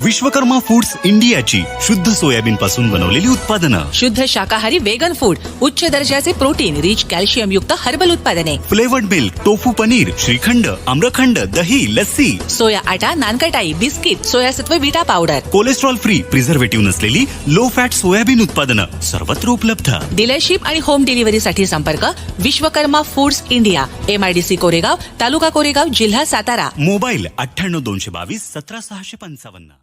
Vishwakarma foods इंडियाची शुद्ध soybean पासून बनवलेली उत्पादनं, शुद्ध शाकाहारी वेगन फूड, उच्च दर्जाचे प्रोटीन रिच कॅल्शियम युक्त हर्बल उत्पादने, flavoured milk, tofu paneer, shrikhand, amrakhand, दही, लस्सी, सोया आटा, नानकटाई, बिस्किट, सोयासत्व vita powder, cholesterol free, preservative नसलेली लो फॅट सोयाबीन उत्पादनं सर्वत्र उपलब्ध. डीलरशिप आणि होम डिलिव्हरीसाठी संपर्क Vishwakarma foods India, MIDC Koregaon, तालुका कोरेगाव, जिल्हा सातारा. मोबाईल 98 222 17655.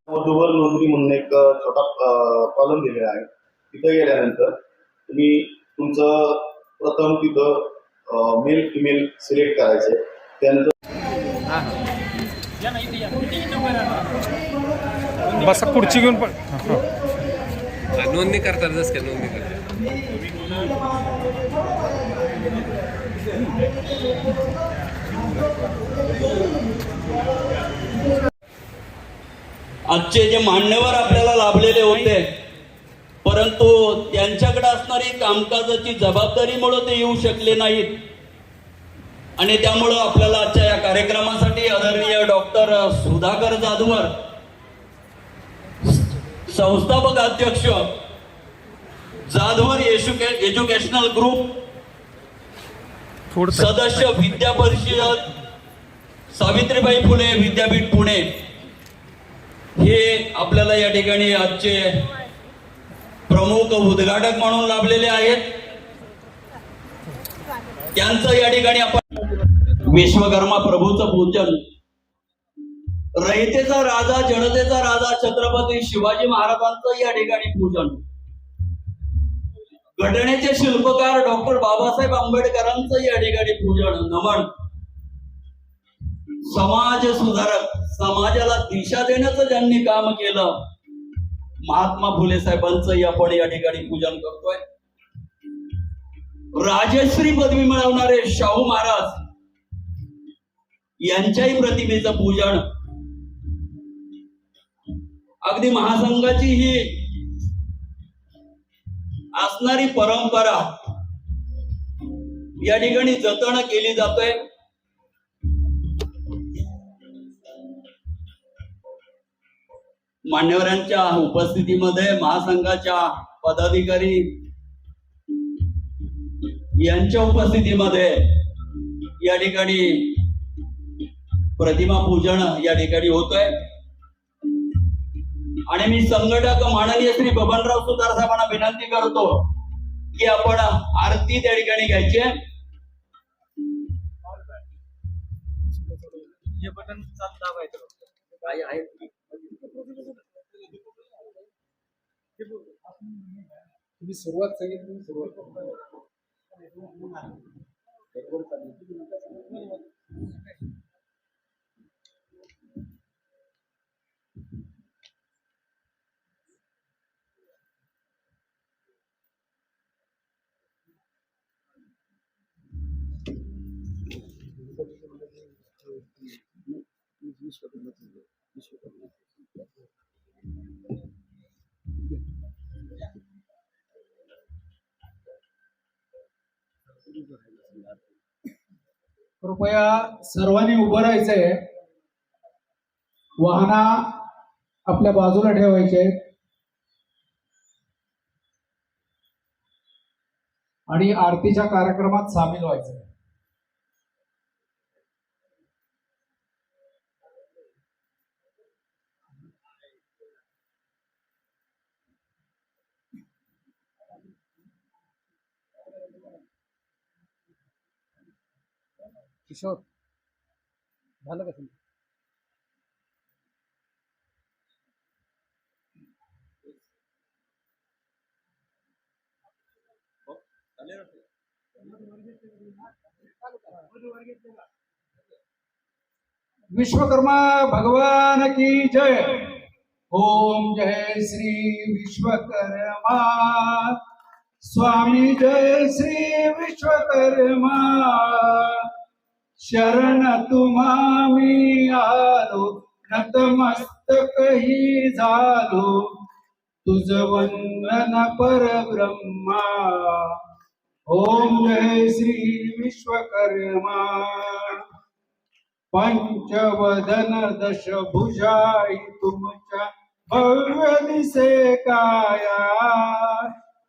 वधूवर नोंदणी म्हणून एक छोटा कॉलम दिलेला आहे. तिथं गेल्यानंतर तुम्ही तुमचं प्रथम तिथं मेल फिमेल सिलेक्ट करायचे. त्यानंतर बस खुर्ची घेऊन पण नोंदणी करतात जस काय नोंदणी करतात. आजचे जे मान्यवर आपल्याला लाभलेले होते, परंतु त्यांच्याकडे असणारी कामकाजाची जबाबदारीमुळे ते येऊ शकले नाहीत आणि त्यामुळं आपल्याला आजच्या या कार्यक्रमासाठी आदरणीय डॉक्टर सुधाकर जाधवर, संस्थापक अध्यक्ष जाधवर एज्युकेशनल ग्रुप, सदस्य विद्या परिषद सावित्रीबाई फुले विद्यापीठ पुणे, हे आपल्याला या ठिकाणी आजचे प्रमुख उद्घाटक म्हणून लाभलेले आहेत. त्यांचं या ठिकाणी आपण विश्वकर्मा प्रभूचं पूजन, रयतेचा राजा जनतेचा राजा छत्रपती शिवाजी महाराजांचं या ठिकाणी पूजन, घटनेचे शिल्पकार डॉक्टर बाबासाहेब आंबेडकरांचं या ठिकाणी पूजन नमन, समाज सुधारक, समाजाला दिशा देण्याचं ज्यांनी काम केलं महात्मा फुले साहेबांचं आपण या ठिकाणी पूजन करतोय. राजश्री पदवी मिळवणारे शाहू महाराज यांच्याही प्रतिमेचं पूजन, अगदी महासंघाची ही असणारी परंपरा या ठिकाणी जतन केली जाते. मान्यवरांच्या उपस्थितीमध्ये महासंघाच्या पदाधिकारी यांच्या उपस्थितीमध्ये या ठिकाणी प्रतिमा पूजन या ठिकाणी होतोय आणि मी संघटक माननीय श्री बबनराव सुतार साहेबांना विनंती करतो की आपण आरती त्या ठिकाणी घ्यायची आहे. तुम्ही सुरुवात सांगितली, सुरुवात कृपया सर्वांनी उभं राहायचंय. वाहना आपल्या बाजूला ठेवायचे आहेत आणि आरतीच्या कार्यक्रमात सामील व्हायचे. किशोर झालं का? विश्वकर्मा भगवान की जय. ओम जय श्री विश्वकर्मा स्वामी जय श्री विश्वकर्मा. शरण तुम्हामी आलो नतमस्तक ही झालो तुझ वंदन परब्रह्मा. ओम जय श्री विश्वकर्मा. पंचवदन दशभुजाई तुमच्या भव्य दिसे काया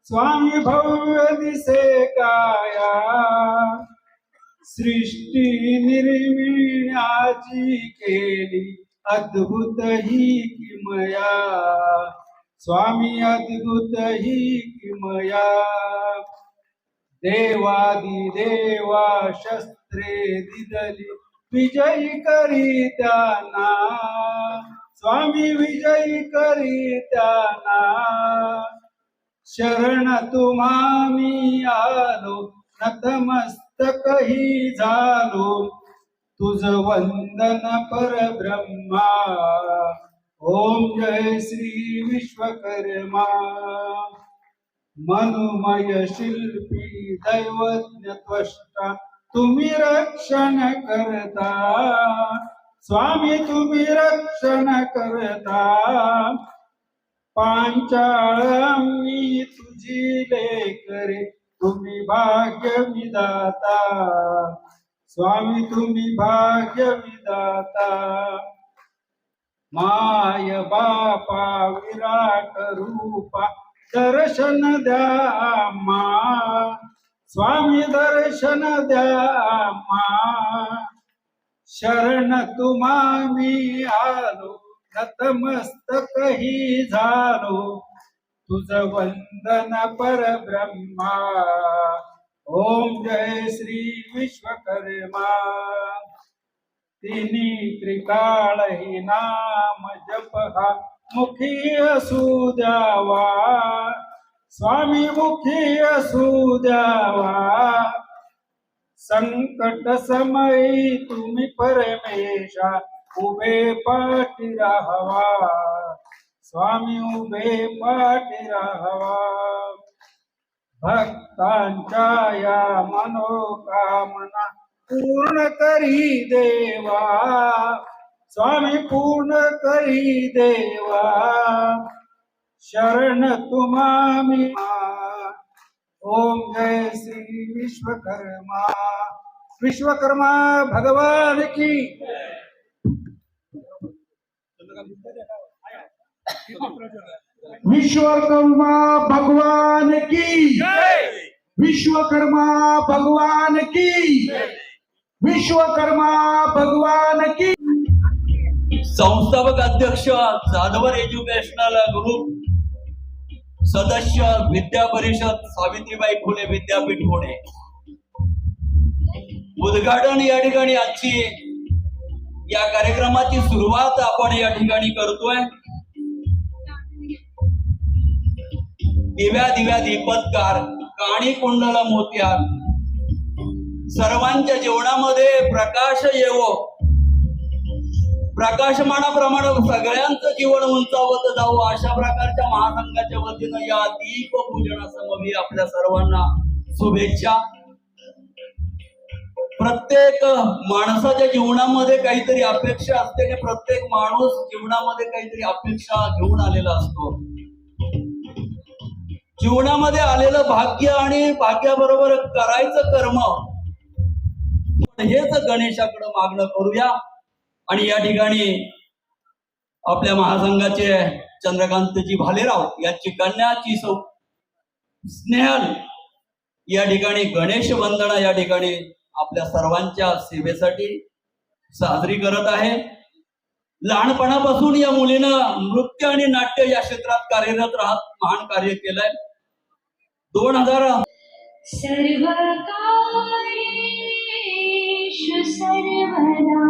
स्वामी भव्य दिसे काया. सृष्टी निर्मिण्याची केली अद्भुत ही किमया स्वामी अद्भुत ही किमया. देवादी देवा शस्त्रे दिदली विजयी करीत्याना स्वामी विजयी करीत्याना. शरण तुम्हामी आलो नतमस्तक ही झालो तुझ वंदन परब्रह्मा. ओम जय श्री विश्वकर्मा. मनुमय शिल्पी दैवज्ञ त्वष्टा तुम्ही रक्षण करता स्वामी तुम्ही रक्षण करता. पांचाळी तुझी लेकरे तुम्ही भाग्य विधाता स्वामी तुम्ही भाग्य विधाता. माय बापा विराट रूपा दर्शन द्या मा स्वामी दर्शन द्या मा. शरण तुम्हामी आलो नतमस्तक ही झालो तुझ वंदन परब्रह्मा. ओम जय श्री विश्वकर्मा. तिन्ही त्रिकाळ ही नाम जप हा मुखी असू द्यावा स्वामी मुखी असू द्यावा. संकट समयी तुम्ही परमेशा उभे पाठी राहावा स्वामी उभे पाठी राहावा. भक्तांच्या या मनोकामना पूर्ण करी देवा स्वामी पूर्ण करी देवा. शरण तुम्हामी. ओम जय श्री विश्वकर्मा. विश्वकर्मा भगवान की. विश्वकर्मा भगवान की. विश्वकर्मा भगवान की. विश्वकर्मा भगवान की. संस्थापक अध्यक्ष जाधवर एज्युकेशनल ग्रुप, सदस्य विद्या परिषद सावित्रीबाई फुले विद्यापीठ पुणे. उद्घाटन या ठिकाणी आजची या कार्यक्रमाची सुरुवात आपण या ठिकाणी करतोय. दिव्या दिव्या दीपत्कार काणी कुंडल मोत्यार सर्वांच्या जीवनामध्ये प्रकाश येवो, प्रकाशमानाप्रमाणे सगळ्यांचं जीवन उंचावत जावं अशा प्रकारच्या महासंघाच्या वतीनं या दीप पूजनासमोर आपल्या सर्वांना शुभेच्छा. प्रत्येक माणसाच्या जीवनामध्ये काहीतरी अपेक्षा असते आणि प्रत्येक माणूस जीवनामध्ये काहीतरी अपेक्षा घेऊन आलेला असतो. जीवनामध्ये आलेलं भाग्य आणि भाग्याबरोबर करायचं कर्म हेच गणेशाकडे मागणं करूया. आणि या ठिकाणी आपल्या महासंघाचे चंद्रकांतजी भालेराव यांची कन्याची सौ स्नेहल या ठिकाणी गणेश वंदना या ठिकाणी आपल्या सर्वांच्या सेवेसाठी साजरी करत आहे. लहानपणापासून या मुलीनं नृत्य आणि नाट्य या क्षेत्रात कार्यरत राहत महान कार्य केलंय. 2000 सर्वकार्येषु सर्वदा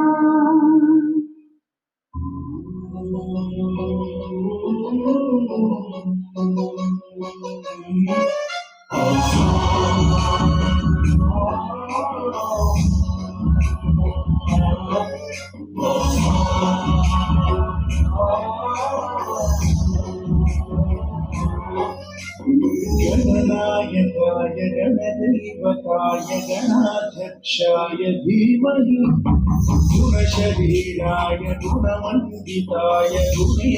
गणनायकाय गणदैवताय गणाध्यक्षाय धीमहि गुणशरीराय गुणमण्डिताय गुणे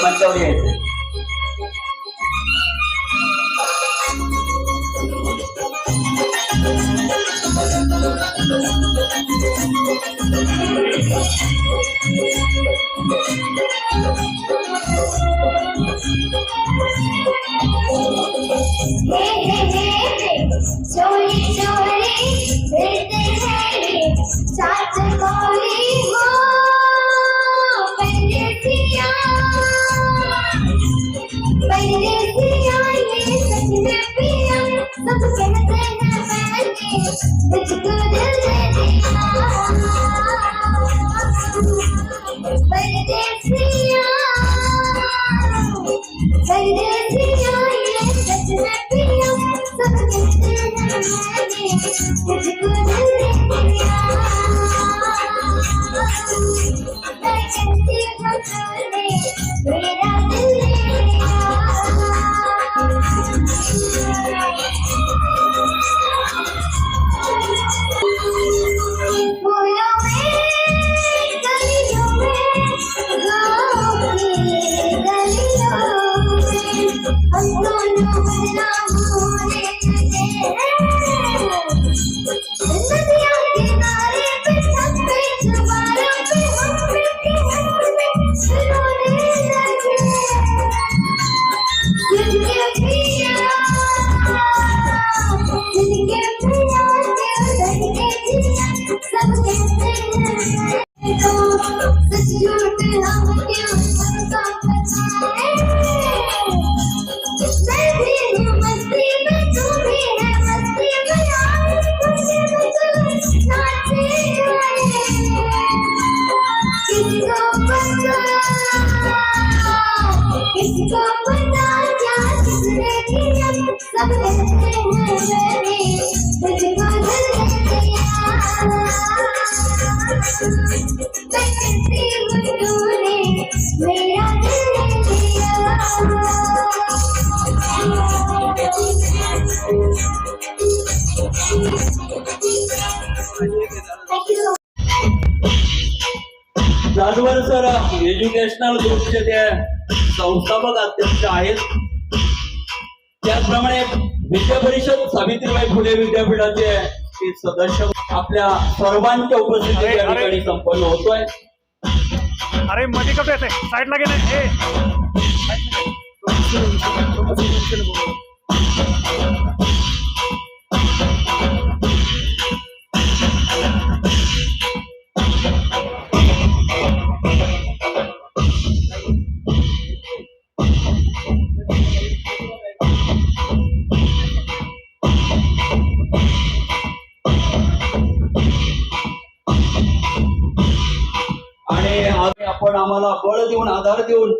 मंचावर यायचं. चोरी चोरी फिरते हैं साथ कोरी हो थँक्यू सो जानवर सर एज्युकेशनल ग्रुपचे ते संस्थापक अध्यक्ष आहेत. त्याचप्रमाणे विद्या परिषद सावित्रीबाई फुले विद्यापीठाचे ते सदस्य आपल्या सर्वांच्या उपस्थितीत या ठिकाणी संपन्न होतोय. अरे मध्ये कसं येते साईडला गेले आणि आपण आम्हाला बळ देऊन आधार देऊन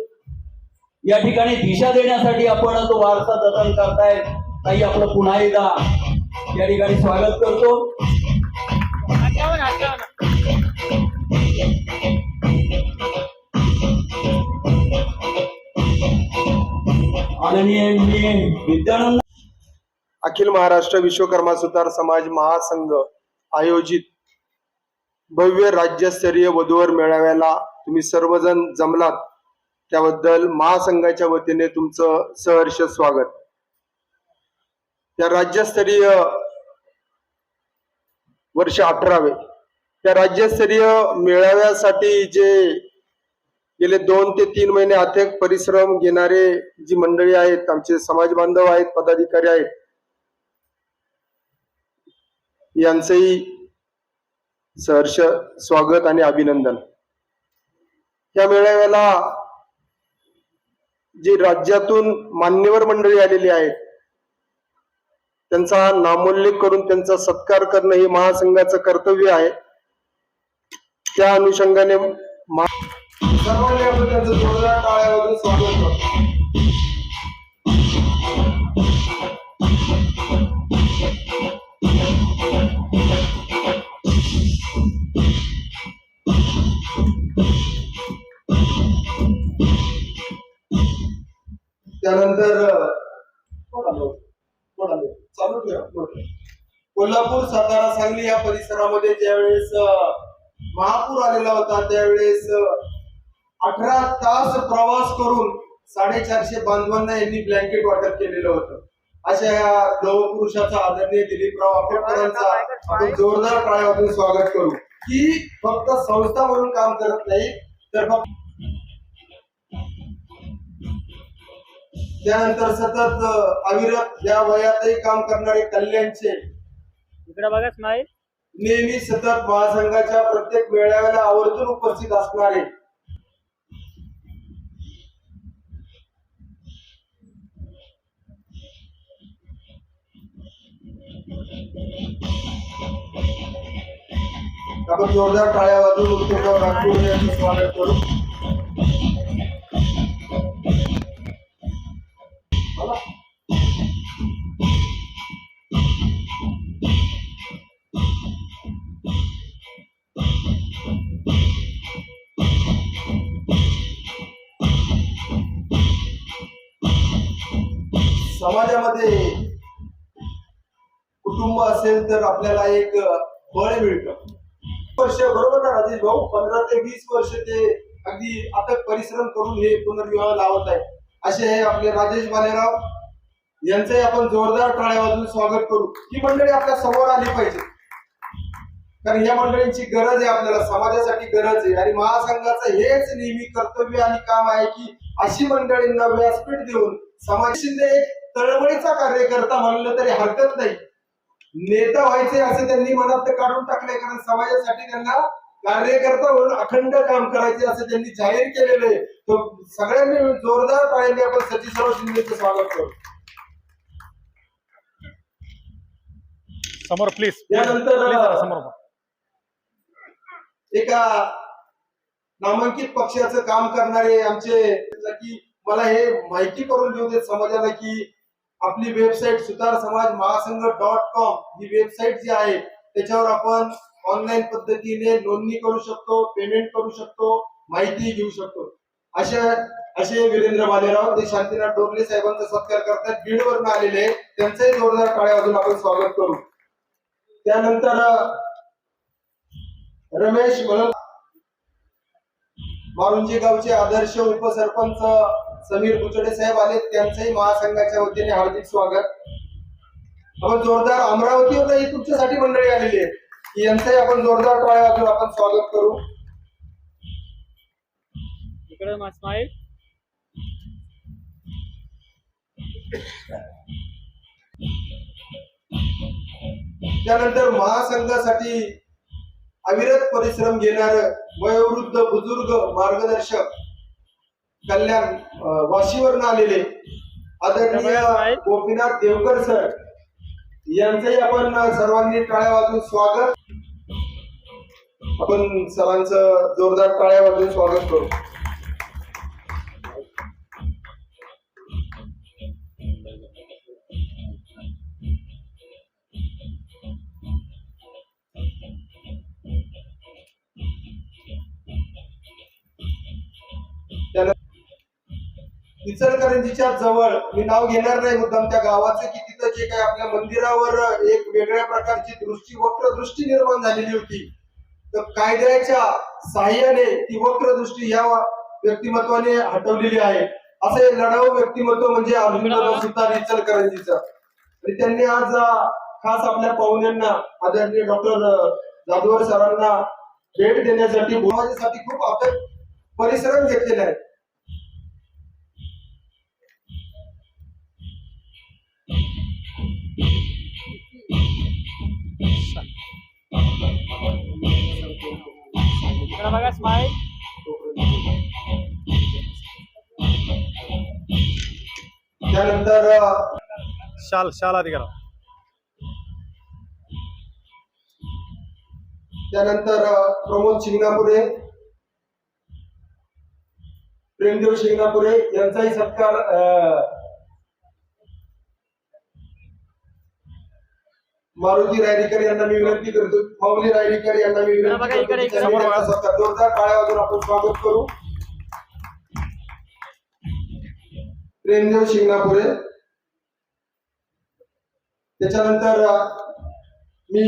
या ठिकाणी दिशा देण्यासाठी आपण तो वारसा जतन करताय. ताई आपलं पुन्हा एकदा या ठिकाणी स्वागत करतो. आणि विद्यानंद अखिल महाराष्ट्र विश्वकर्मा सुतार समाज महासंघ आयोजित भव्य राज्यस्तरीय वधूवर मेळाव्याला तुम्ही सर्वजण जमलात त्याबद्दल महासंघाच्या वतीने तुमचं सहर्ष स्वागत. त्या राज्यस्तरीय वर्ष 18वे त्या राज्यस्तरीय मेळाव्यासाठी जे गेले 2 ते 3 महिने अथक परिश्रम घेणारे जी मंडळी आहेत, आमचे समाज बांधव आहेत, पदाधिकारी आहेत, यांचंही सहर्ष स्वागत आणि अभिनंदन. या मेळाव्याला जी राज्यातून मान्यवर मंडळी आलेली आहेत त्यांचा नामोल्लेख करून त्यांचा सत्कार करणं हे महासंघाचं कर्तव्य आहे. त्या अनुषंगाने सर्वांनी आपण त्यांचं जोरदार टाळ्यावरून स्वागत करतो. त्यानंतर चालू ठेवा. कोल्हापूर, सातारा, सांगली या परिसरामध्ये ज्यावेळेस महापूर आलेला होता त्यावेळेस 18 तास प्रवास करून 450 बांधवांना यांनी ब्लँकेट वाटप केलेलं होतं. अशा या लौहपुरुषाचा आदरणीय दिलीपराव आंबेडकरांचा आपण जोरदार टाळ्यावरून स्वागत करू की फक्त संस्था म्हणून काम करत नाही तर फक्त त्यानंतर सतत अविरत या वयातही काम करणारे कल्याणचे इकडे बघाच नाही नेहमी सतत महासंघाच्या प्रत्येक मेळाव्याला आवर्जून उपस्थित असणारे आपण जोरदार टाळ्या वाजवून उत्तमराव नागपूर यांचं स्वागत करू. समाजामध्ये कुटुंब असेल तर आपल्याला एक बळ मिळतं. वर्ष बरोबर ना राजेश भाऊ, 15 ते 20 वर्ष ते अगदी अथक परिश्रम करून हे पुनर्विवाह लावत आहे. असे हे आपले राजेश बालेराव यांचंही आपण जोरदार टाळ्या वाजवून स्वागत करू. ही मंडळी आपल्या समोर आली पाहिजे कारण या मंडळींची गरज आहे, आपल्याला समाजासाठी गरज आहे. आणि महासंघाचं हेच नेहमी कर्तव्य आणि काम आहे की अशी मंडळींना व्यासपीठ देऊन समाज एक तळमळीचा कार्यकर्ता म्हणलं तरी हरकत नाही. नेता व्हायचे असं त्यांनी मनात काढून टाकले कारण समाजासाठी त्यांना कार्यकर्ता म्हणून अखंड काम करायचे असं त्यांनी जाहीर केलेलं आहे. तो सगळ्यांनी जोरदार टाळ्यांनी आपण सचिनराव शिंदेचं स्वागत करू. समोर प्लीज. त्यानंतर समोर एका नामांकित पक्षाचं काम करणारे आमचे की मला हे माहिती करून देऊ देत समाजाला की आपली वेबसाईट सुतार समाज महासंघ .com ही वेबसाईट जी आहे त्याच्यावर आपण ऑनलाईन पद्धतीने नोंदणी करू शकतो, पेमेंट करू शकतो, माहिती घेऊ शकतो. असे वीरेंद्र बालेराव ते शांतीनाथ डोरले साहेबांचा सत्कार करतात, बीडवरून आलेले, त्यांचंही जोरदार टाळ्या वाजवून आपण स्वागत करू. त्यानंतर रमेश म्हणून मारुंजी गावचे आदर्श उपसरपंच समीर बुचडे साहेब आले, त्यांचंही महासंघाच्या वतीने हार्दिक स्वागत. आपण जोरदार अमरावतीवर ही तुमच्यासाठी मंडळी आलेली आहे, यांचंही आपण जोरदार टाळ्या वाजवून आपण स्वागत करू. त्यानंतर महासंघासाठी अविरत परिश्रम घेणार वयोवृद्ध बुजुर्ग मार्गदर्शक कल्याण वाशीवरून आलेले आदरणीय गोपीनाथ देवकर सर, यांचंही आपण सर्वांनी टाळ्या वाजवून स्वागत. आपण सरांचं जोरदार टाळ्या वाजवून स्वागत करू. इचलकरंजीच्या जवळ, मी नाव घेणार नाही मुद्दाम त्या गावाचं, की तिथं जे काही आपल्या मंदिरावर एक वेगळ्या प्रकारची वक्र दृष्टी निर्माण झालेली होती, तर कायद्याच्या साह्याने ती वक्र दृष्टी या व्यक्तिमत्वाने हटवलेली आहे. असे लढाऊ व्यक्तिमत्व म्हणजे अर्जुन सुतार इचलकरंजीचं. आणि त्यांनी आज खास आपल्या पाहुण्यांना आदरणीय डॉक्टर जाधवर सरांना भेट देण्यासाठी बोलवण्यासाठी खूप अथक परिश्रम घेतलेले आहेत. त्यानंतर शाल आधी करा. त्यानंतर प्रमोद शिंगणापुरे, प्रेमदेव शिंगणापुरे यांचाही सत्कार मारुती रायरीकर यांना मी विनंती करतो. माऊली रायरीकर यांना मी विनंती करतो. जोरदार टाळ्या वाजवून आपण स्वागत करू. प्रेमदेव शिंगणापुरे. त्याच्यानंतर मी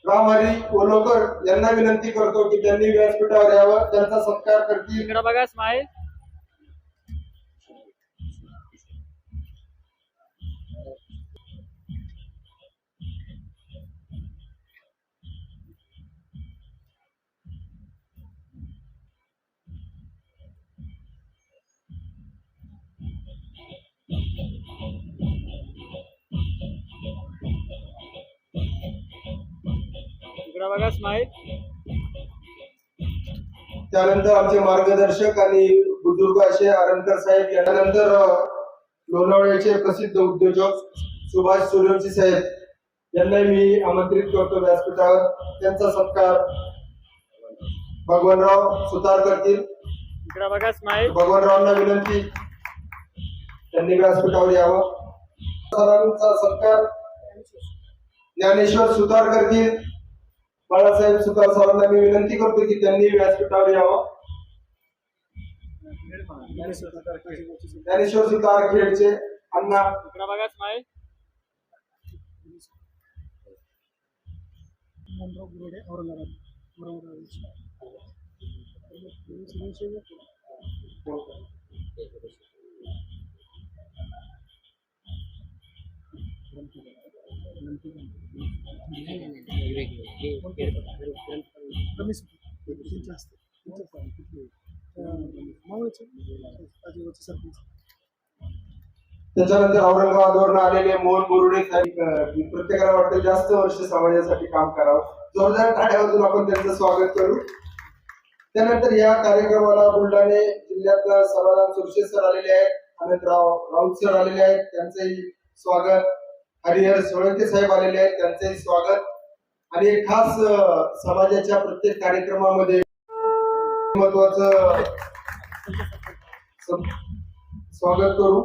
रामहरी ओलोकर यांना विनंती करतो की त्यांनी व्यासपीठावर यावं, त्यांचा सत्कार करतील. त्यानंतर आमचे मार्गदर्शक आणि बुजुर्ग असे आरंकर साहेब, यानंतर लोणावळ्याचे प्रसिद्ध उद्योजक सुभाष सूर्यवंशी साहेब यांना मी आमंत्रित करतो व्यासपीठावर. त्यांचा सत्कार भगवानराव सुतार करतील. भगवानरावांना विनंती, त्यांनी व्यासपीठावर यावं. सरांचा सत्कार ज्ञानेश्वर सुतार करतील. बाळासाहेब सुतार सरांना मी विनंती करतो की त्यांनी व्यासपीठावर यावं. ज्ञानेश्वर सुतार खेडचे अण्णा. त्याच्यानंतर औरंगाबादवरून आलेले मोहन बोरुडे साहेब, प्रत्येकाला वाटतं जास्त वर्ष समाजासाठी काम करावं. जोरदार टाळ्यावरून आपण त्यांचं स्वागत करू. त्यानंतर या कार्यक्रमाला बुलढाणे जिल्ह्यातला समाधान सुरशे सर आलेले आहेत, अनंतराव राऊत सर आलेले आहेत, त्यांचंही स्वागत. हरिहर सोळंके साहेब आलेले आहेत, त्यांचंही स्वागत. आणि एक खास समाजाच्या प्रत्येक कार्यक्रमामध्ये महत्वाचं स्वागत करू.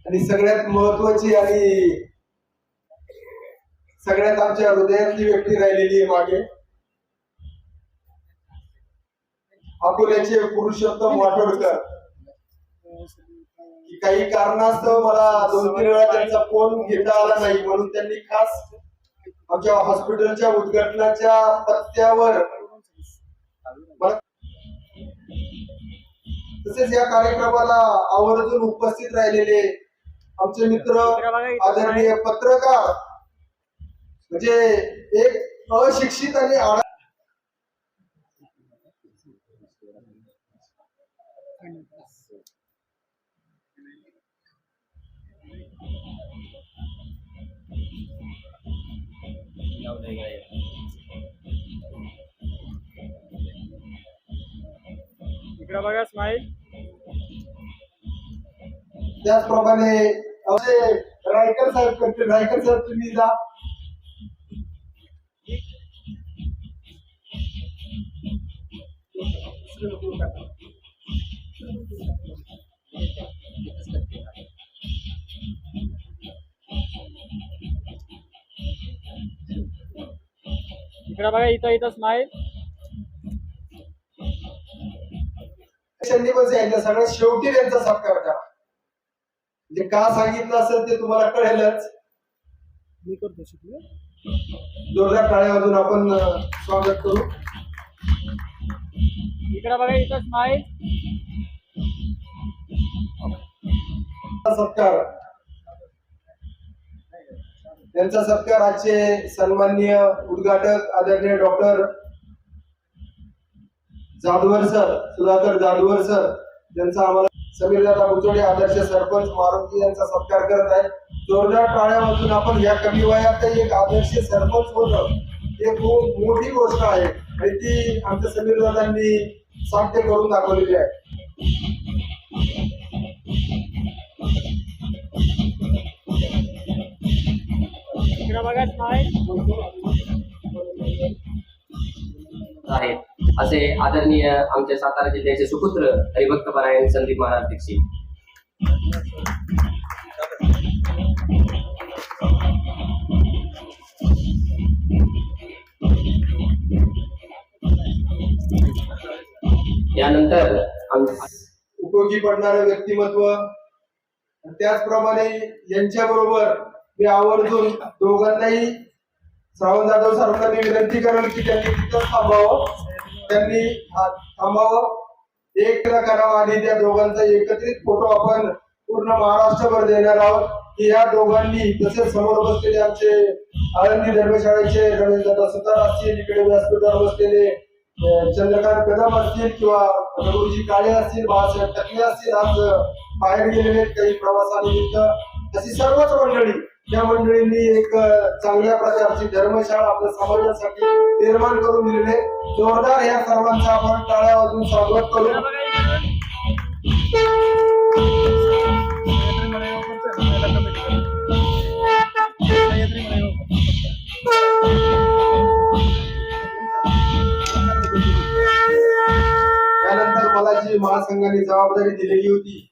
आणि सगळ्यात महत्वाची आणि सगळ्यात आमच्या हृदयातली व्यक्ती राहिलेली आहे मागे, अकोल्याचे पुरुषोत्तम वाटोडकर. की काही कारणास्तव मला 2-3 वेळा त्यांचा फोन घेता आला नाही, म्हणून त्यांनी खास आमच्या हॉस्पिटलच्या उद्घाटनाच्या पत्त्यावर तसेच या कार्यक्रमाला आवर्जून उपस्थित राहिलेले आमचे मित्र, आदरणीय पत्रकार, म्हणजे एक अशिक्षित आणि इकडे बघा स्माईल. त्याचप्रमाणे असे रायकर साहेब करते. रायकर साहेब तुम्ही जा. इकडे बघा, इथं स्माईल. त्यांनी पण सांगितलं सगळ्यात शेवटी त्यांचा सत्कार करा. म्हणजे का सांगितलं असेल ते तुम्हाला कळेलच. जोरदार टाळ्या वाजून आपण स्वागत करू. इकडे बघा, इथं स्माईल. सत्कार, त्यांचा सत्कार आजचे सन्माननीय उद्घाटक आदरणीय doctor Jadhavar sir, Sudhakar Jadhavar sir, ज्यांचा आम्हाला समीरदादा बुचोडे आदर्श सरपंच मारुती यांचा सत्कार करत आहे. जोरदार टाळ्या वाजून आपण या कमी वयात एक आदर्श सरपंच होणं हे खूप मोठी गोष्ट आहे आणि ती आमच्या समीरदादांनी साध्य करून दाखवलेली आहे. इकडे बघा स्माईल. आहेत असे आदरणीय आमचे सातारा जिल्ह्याचे सुपुत्र हरिभक्त परायण संदीप महाराज दीक्षित. यानंतर उपयोगी पडणारं व्यक्तिमत्व, त्याचप्रमाणे यांच्या बरोबर मी आवर्जून दोघांनाही श्रावण जाधव सरांना मी विनंती करेल की त्यांनी तिथं थांबावं, त्यांनी थांबावं, एक करावं आणि त्या दोघांचा एकत्रित फोटो आपण पूर्ण महाराष्ट्रभर देणार आहोत. की या दोघांनी तसेच समोर बसलेले आमचे आळंदी धर्मशाळेचे रमेशदादा सुतार असतील, इकडे व्यासपीठावर बसलेले चंद्रकांत कदम असतील किंवा रघुजी काळे असतील, बाळासाहेब टकले असतील, आज बाहेर गेलेले काही प्रवासानिमित्त, अशी सर्वच मंडळी, या मंडळींनी एक चांगल्या प्रकारची धर्मशाळा आपल्या समाजासाठी निर्माण करून दिलेले. जोरदार या सर्वांचा आपण टाळ्या वाजून स्वागत करू. त्यानंतर मला जी महासंघाने जबाबदारी दिलेली होती,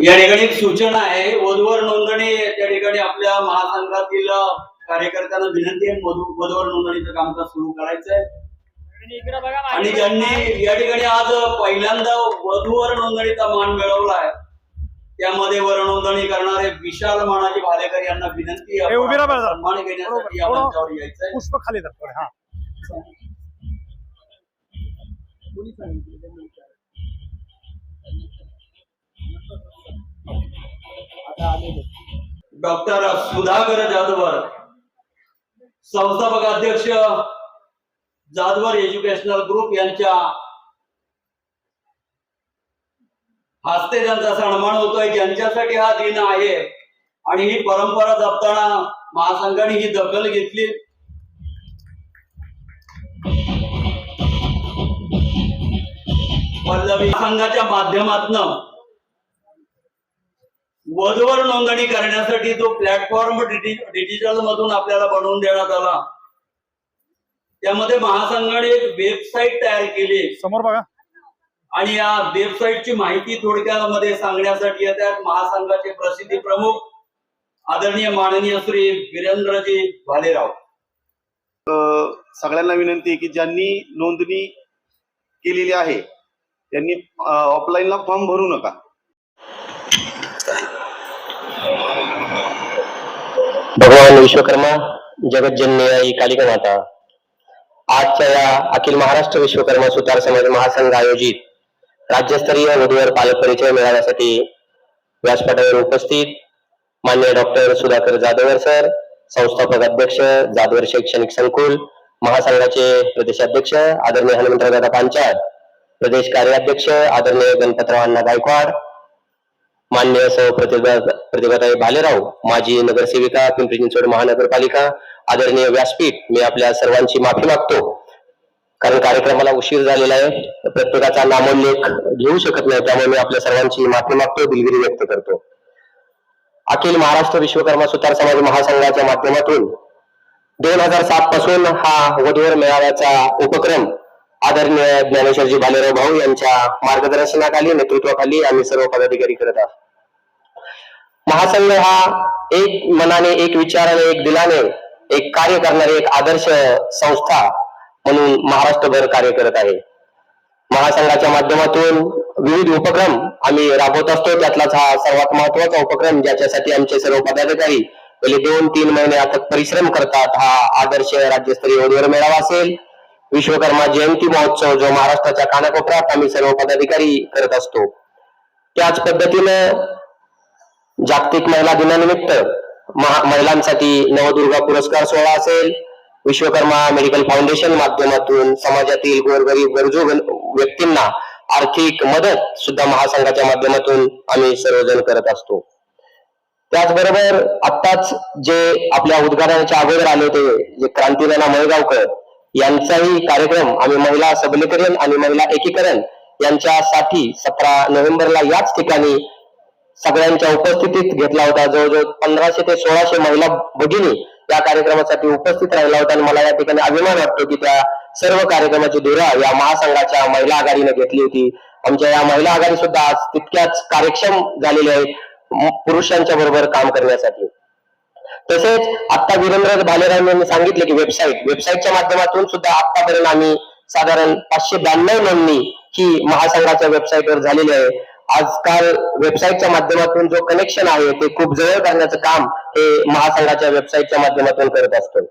या ठिकाणी एक सूचना आहे. वधूवर नोंदणी त्या ठिकाणी आपल्या महासंघातील कार्यकर्त्यांना विनंती आहे, वधूवर नोंदणीचं कामकाज सुरू करायचं आहे. आणि ज्यांनी या ठिकाणी आज पहिल्यांदा वधूवर नोंदणीचा मान मिळवला आहे, त्यामध्ये वर नोंदणी करणारे विशाल मानाजी भालेकर यांना विनंती आहे, सन्मान घेण्यासाठी या मंचावर यायचंय. पुष्प खाली धर. हा, डॉक्टर सुधाकर जाधवर, संस्थापक अध्यक्ष जाधवर एज्युकेशनल ग्रुप यांच्या हस्ते त्यांचा सन्मान होतोय. ज्यांच्यासाठी हा दिन आहे आणि ही परंपरा जपताना महासंघाने ही दखल घेतली. पल्लवी संघाच्या माध्यमातून वधूवर नोंदणी करण्यासाठी जो प्लॅटफॉर्म डिजिटल मधून आपल्याला बनवून देण्यात आला, त्यामध्ये महासंघाने एक वेबसाईट तयार केली. समोर बघा. आणि या वेबसाईटची माहिती थोडक्यामध्ये सांगण्यासाठी येतात महासंघाचे प्रसिद्धी प्रमुख आदरणीय माननीय श्री वीरेंद्रजी भालेराव. सगळ्यांना विनंती आहे की ज्यांनी नोंदणी केलेली आहे त्यांनी ऑफलाईनला फॉर्म भरू नका. भगवान विश्वकर्मा जगतजननी आई कालिका माता, आजच्या या अखिल महाराष्ट्र विश्वकर्मा सुतार समाज महासंघ आयोजित राज्यस्तरीय वधूवर पालक परिचय मेळाव्यासाठी व्यासपीठावर उपस्थित माननीय डॉक्टर सुधाकर जाधवर सर, संस्थापक अध्यक्ष जाधवर शैक्षणिक संकुल, महासंघाचे प्रदेशाध्यक्ष आदरणीय हनुमंतराव दादा पांचाळ, प्रदेश कार्याध्यक्ष आदरणीय गणपतराव अण्णा गायकवाड, माननीय सौ प्रतिभाताई भालेराव, माजी नगरसेविका पिंपरी चिंचवड महानगरपालिका, आदरणीय व्यासपीठ, मी आपल्या सर्वांची माफी मागतो कारण कार्यक्रमाला उशीर झालेला आहे. प्रत्येकाचा नामोल्लेख घेऊ शकत नाही, त्यामुळे मी आपल्या सर्वांची माफी मागतो, दिलगिरी व्यक्त करतो. अखिल महाराष्ट्र विश्वकर्मा सुतार समाज महासंघाच्या माध्यमातून 2007 पासून हा वधूवर मेळाव्याचा उपक्रम आदरणीय ज्ञानेश्वरजी भालेराव भाऊ यांच्या मार्गदर्शनाखाली, नेतृत्वाखाली आम्ही सर्व पदाधिकारी करत आहोत. महासंघ हा एक मनाने, एक विचाराने, एक दिलाने एक कार्य करणारी एक आदर्श संस्था म्हणून महाराष्ट्रभर कार्य करत आहे. महासंघाच्या माध्यमातून विविध उपक्रम आम्ही राबवत असतो. त्यातलाच हा सर्वात महत्वाचा उपक्रम ज्याच्यासाठी आमचे सर्व पदाधिकारी गेले 2-3 महिने अथक परिश्रम करतात, हा आदर्श राज्यस्तरीय वधूवर मेळावा असेल. विश्वकर्मा जयंती महोत्सव जो महाराष्ट्राच्या कानाकोपऱ्यात आम्ही सर्व पदाधिकारी करत असतो. त्याच पद्धतीनं जागतिक महिला दिनानिमित्त महिलांसाठी नवदुर्गा पुरस्कार सोहळा असेल. विश्वकर्मा मेडिकल फाउंडेशन माध्यमातून समाजातील गोरगरीब गरजू व्यक्तींना आर्थिक मदत सुद्धा महासंघाच्या माध्यमातून आम्ही सर्वजण करत असतो. त्याचबरोबर आत्ताच जे आपल्या उद्घाटनाच्या अगोदर आले होते जे क्रांतीनाना मळगावकर यांचाही कार्यक्रम आम्ही महिला सबलीकरण आणि महिला एकीकरण यांच्यासाठी 17 नोव्हेंबरला याच ठिकाणी सगळ्यांच्या उपस्थितीत घेतला होता. जवळजवळ 1500 ते 1600 महिला भगिनी या कार्यक्रमासाठी उपस्थित राहिला होता आणि मला या ठिकाणी अभिमान वाटतो की त्या सर्व कार्यक्रमाची धुरा या महासंघाच्या महिला आघाडीने घेतली होती. आमच्या या महिला आघाडी सुद्धा आज तितक्याच कार्यक्षम झालेल्या आहेत पुरुषांच्या बरोबर काम करण्यासाठी. तसेच आता वीरेंद्र भालेराव यांनी सांगितले की वेबसाईटच्या माध्यमातून सुद्धा आतापर्यंत आम्ही साधारण 592 नोंदणी ही महासंघाच्या वेबसाईटवर झालेली आहे. आजकाल वेबसाईटच्या माध्यमातून जो कनेक्शन आहे ते खूप जवळ करण्याचं काम हे महासंघाच्या वेबसाईटच्या माध्यमातून करत असतो.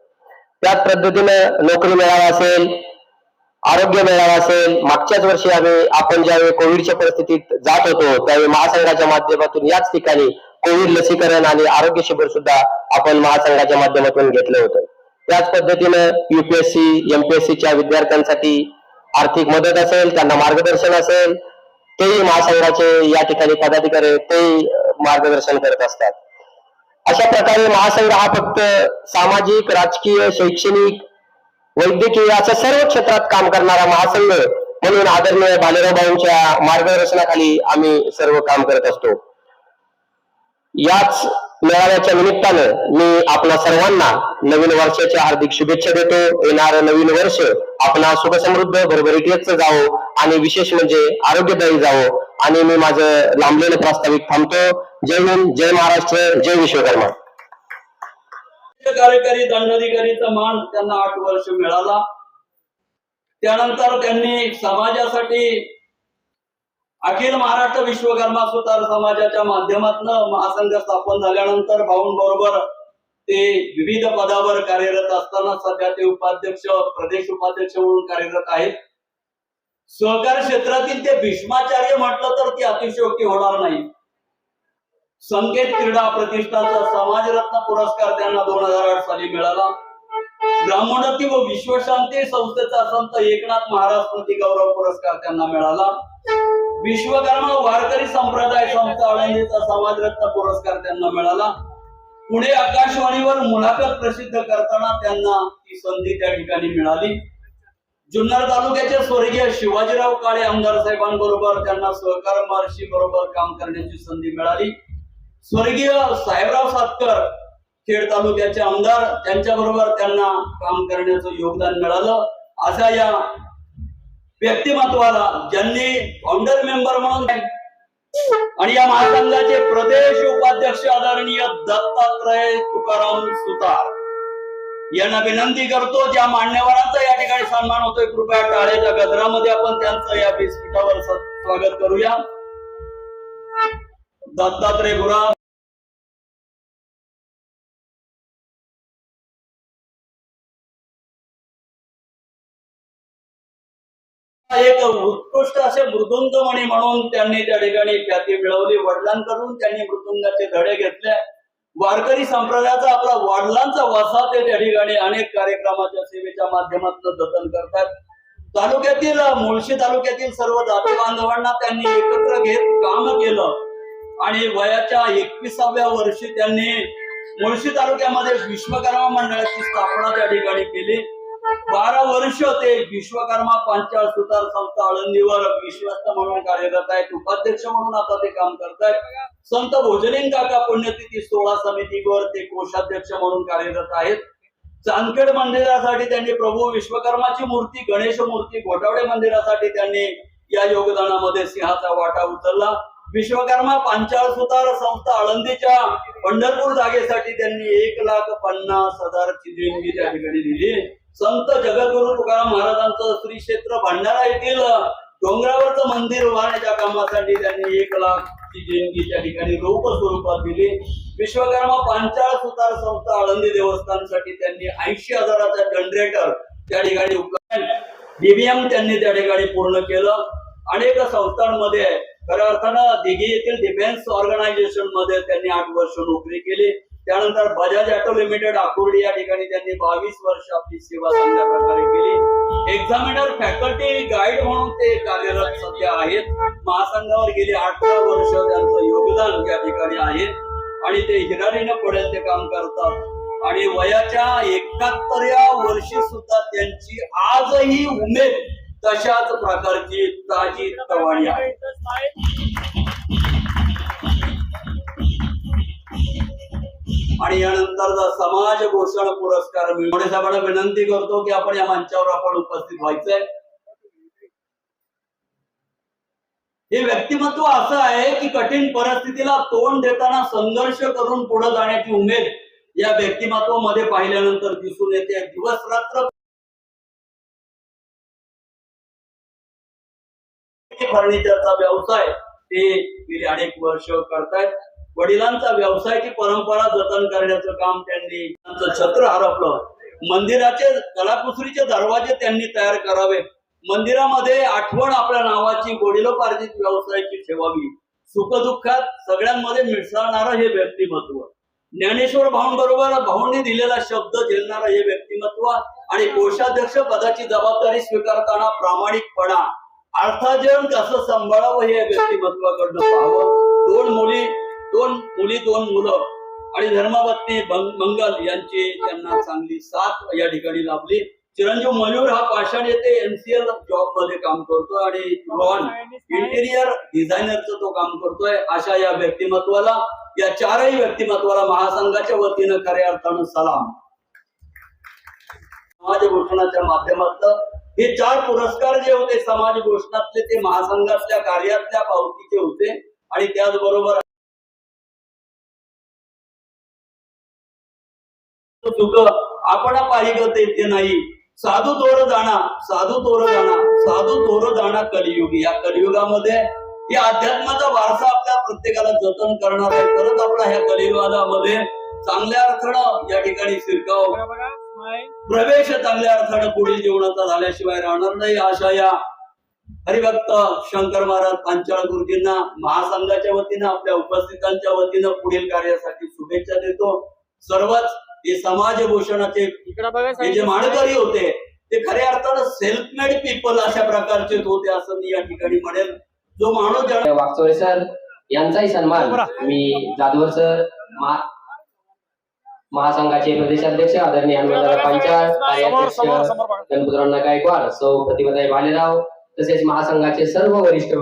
त्याच पद्धतीने नोकरी मेळावा असेल, आरोग्य मेळावा असेल. मागच्याच वर्षी आपण ज्यावेळी कोविडच्या परिस्थितीत जात होतो त्यावेळी महासंघाच्या माध्यमातून याच ठिकाणी कोविड लसीकरण आणि आरोग्य शिबिर सुद्धा आपण महासंघाच्या माध्यमातून घेतलं होतं. त्याच पद्धतीनं UPSC MPSCच्या विद्यार्थ्यांसाठी आर्थिक मदत असेल, त्यांना मार्गदर्शन असेल, तेही महासंघाचे या ठिकाणी पदाधिकारी ते मार्गदर्शन करत असतात. अशा प्रकारे महासंघ हा फक्त सामाजिक, राजकीय, शैक्षणिक, वैद्यकीय अशा सर्व क्षेत्रात काम करणारा महासंघ म्हणून आदरणीय भालेराव भाऊंच्या मार्गदर्शनाखाली आम्ही सर्व काम करत असतो. याच मेळाव्याच्या निमित्तानं मी आपल्या सर्वांना नवीन वर्षाच्या हार्दिक शुभेच्छा देतो. येणारं नवीन वर्ष आपला सुखसमृद्ध भरभरीतच जावो आणि विशेष म्हणजे आरोग्यदायी जावो. आणि मी माझं लांबलेलं प्रास्ताविक थांबतो. जय हिंद, जय महाराष्ट्र, जय विश्वकर्मा. कार्यकारी दंडाधिकारीचा मान त्यांना 8 वर्ष मिळाला. त्यानंतर त्यांनी समाजासाठी अखिल महाराष्ट्र विश्वकर्मा सुतार समाजाच्या माध्यमातून महासंघ स्थापन झाल्यानंतर भाऊंबरोबर ते विविध पदावर कार्यरत असताना सध्या ते उपाध्यक्ष, प्रदेश उपाध्यक्ष म्हणून कार्यरत आहेत. सहकार क्षेत्रातील ते भीष्माचार्य म्हटलं तर ती अतिशयोक्ती होणार नाही. संकेत क्रीडा प्रतिष्ठानचा समाजरत्न पुरस्कार त्यांना 2008 साली मिळाला. ब्राह्मणोत्ती व विश्वशांती संस्थेचा संत एकनाथ महाराज स्मृती गौरव पुरस्कार त्यांना मिळाला. विश्वकर्मा वारकरी संप्रदाय संस्था आळंदीचा समाजरत्न पुरस्कार त्यांना मिळाला. पुणे आकाशवाणीवर मुलाखत प्रसिद्ध करताना त्यांना ती संधी त्या ठिकाणी मिळाली. जुन्नर तालुक्याचे स्वर्गीय शिवाजीराव काळे आमदार साहेबांबरोबर त्यांना सहकार महर्षी बरोबर काम करण्याची संधी मिळाली. स्वर्गीय साहेबराव सातकर खेड तालुक्याचे आमदार, त्यांच्या बरोबर त्यांना काम करण्याचं योगदान मिळालं. अशा या व्यक्तिमत्वाला ज्यांनी फाउंडर मेंबर म्हणून आणि या महासंघाचे प्रदेश उपाध्यक्ष आदरणीय दत्तात्रय तुकाराम सुतार यांना विनंती करतो, ज्या मान्यवरांचा या ठिकाणी सन्मान होतोय कृपया टाळेच्या गजरामध्ये आपण त्यांचं या व्यासपीठावर स्वागत करूया. दत्तात्रय गुरा एक उत्कृष्ट असे मृदुंगमणी म्हणून त्यांनी त्या ठिकाणी ख्याती मिळवली. वडिलांकडून त्यांनी मृदुंगाचे धडे घेतले. वारकरी संप्रदायाचा आपला वडिलांचा वारसा ते त्या ठिकाणी अनेक कार्यक्रमाच्या सेवेच्या माध्यमातून जतन करतात. तालुक्यातील मुळशी तालुक्यातील सर्व जाती बांधवांना त्यांनी एकत्र घेत काम केलं आणि वयाच्या 21व्या वर्षी त्यांनी मुळशी तालुक्यामध्ये विश्वकर्मा मंडळाची स्थापना त्या ठिकाणी केली. 12 वर्ष ते विश्वकर्मा पांचाळ सुतार संस्था आळंदीवर विश्वस्त म्हणून कार्यरत आहेत. उपाध्यक्ष म्हणून आता ते काम करतायत. संत भोजलिंग काका पुण्यतिथी 16 समितीवर ते कोषाध्यक्ष म्हणून कार्यरत आहेत. चांदखेड मंदिरासाठी त्यांनी प्रभू विश्वकर्माची मूर्ती, गणेश मूर्ती, घोटावडे मंदिरासाठी त्यांनी या योगदानामध्ये सिंहाचा वाटा उचलला. विश्वकर्मा पांचाळ सुतार संस्था आळंदीच्या पंढरपूर जागेसाठी त्यांनी 1,50,000 ची देणगी त्या ठिकाणी दिली. संत जगद्गुरु तुकाराम महाराजांचं श्री क्षेत्र भंडारा येथील डोंगरावरचं मंदिर उभारण्याच्या कामासाठी त्यांनी 1,00,000 ची देणगी त्या ठिकाणी रोख स्वरूपात दिली. विश्वकर्मा पांचाळ सुतार संस्था आळंदी देवस्थानसाठी त्यांनी 80,000चा जनरेटर त्या ठिकाणी DBM त्यांनी त्या ठिकाणी पूर्ण केलं. अनेक संस्थांमध्ये खऱ्या अर्थानं दिघी येथील डिफेन्स ऑर्गनायझेशन मध्ये त्यांनी 8 वर्ष नोकरी केली. त्यानंतर बजाज ऑटो लिमिटेड आकुर्डी या ठिकाणी त्यांनी 22 वर्ष आपली सेवा चांगल्या प्रकारे केली. एक्झामिनर फॅकल्टी गाईड म्हणून ते कार्यरत सध्या आहेत. महासंघावर गेली 18 वर्ष त्यांचं योगदान त्या ठिकाणी आहे आणि ते हिरारीनं पुढे ते काम करतात आणि वयाच्या 71व्या वर्षी सुद्धा त्यांची आजही उमेद तशाच प्रकारची ताजी तवाणी आहे. आणि यानंतर समाज भूषण पुरस्कार मिळवणे साहेबांना विनंती करतो की आपण या मंचावर आपण उपस्थित व्हायचंय. हे व्यक्तिमत्व असं आहे की कठीण परिस्थितीला तोंड देताना संघर्ष करून पुढे जाण्याची उमेद या व्यक्तिमत्वामध्ये पाहिल्यानंतर दिसून येते. दिवस रात्र फर्निचरचा व्यवसाय ते गेली अनेक वर्ष करतायत. वडिलांचा व्यवसायाची परंपरा जतन करण्याचं काम त्यांनी छत्र हरपलं. मंदिराचे कलाकुसरीचे दरवाजे त्यांनी तयार करावे. मंदिरामध्ये आठवण आपल्या नावाची वडिलोपार्जित व्यवसायाची ठेवावी. सुखदुःखात सगळ्यांमध्ये मिसळणारं हे व्यक्तिमत्व, ज्ञानेश्वर भाऊंबरोबर भाऊंनी दिलेला शब्द झेलणारं हे व्यक्तिमत्व आणि कोषाध्यक्ष पदाची जबाबदारी स्वीकारताना प्रामाणिकपणा, अर्थार्जन कसं सांभाळावं हे व्यक्तिमत्वाकडनं पाहावं. 2 मुली 2 मुलं आणि धर्मपत्नी मंगल यांची त्यांना चांगली साथ या ठिकाणी लाभली. चिरंजीव मयूर हा पाषाण येथे NCL जॉब मध्ये काम करतोय आणि रोहन इंटिरियर डिझायनरचं तो काम करतोय. अशा या व्यक्तिमत्वाला, या 4ही व्यक्तिमत्वाला महासंघाच्या वतीनं खऱ्या अर्थानं सलाम. समाज भूषणाच्या माध्यमातून हे 4 पुरस्कार जे होते समाज भूषणातले ते महासंघातल्या कार्यातल्या पावतीचे होते आणि त्याचबरोबर आपण पाहिजे ते नाही. साधू तोर जाणा कलियुगी. या कलियुगामध्ये या अध्यात्माचा वारसा आपल्या प्रत्येकाला जतन करणार आहे. परत आपला ह्या कलियुगामध्ये चांगल्या अर्थानं या ठिकाणी शिरकाव प्रवेश चांगल्या अर्थानं पुढील जीवनाचा झाल्याशिवाय राहणार नाही. अशा या हरिभक्त शंकर महाराज पांचाळ गुरुजींना महासंघाच्या वतीनं आपल्या उपस्थितांच्या वतीनं पुढील कार्यासाठी शुभेच्छा देतो. सर्वच हे समाज भूषणाचे हे जे मानकरी होते ते खऱ्या अर्थानं सेल्फ मेड पीपल अशा प्रकारचे होते असं मी या ठिकाणी म्हणेल. जो माणूस वागचौरे सर यांचाही सन्मान मी जाधवर सर, महासंघाचे प्रदेशाध्यक्ष आदरणीय हनुमंतराव पांचाळ, कार्याध्यक्ष गणपतराव गायकवाड, सौ प्रतिभाताई भालेराव तसेच महासंघाचे सर्व वरिष्ठ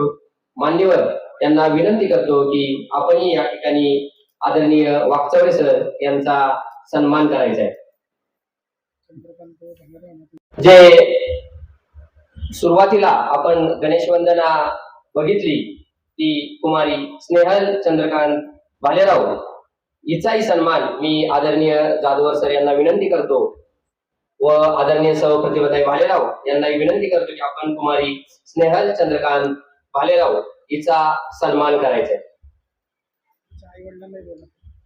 मान्यवर यांना विनंती करतो की आपणही या ठिकाणी आदरणीय वागचौरे सर यांचा सन्मान करायचा आहे. जे सुरुवातीला आपण गणेश वंदना बघितली ती कुमारी स्नेहल चंद्रकांत भालेराव हिचाही सन्मान मी आदरणीय जाधवर सर यांना विनंती करतो व आदरणीय सौ प्रतिभाताई भालेराव यांनाही विनंती करतो की आपण कुमारी स्नेहल चंद्रकांत भालेराव हिचा सन्मान करायचा आहे.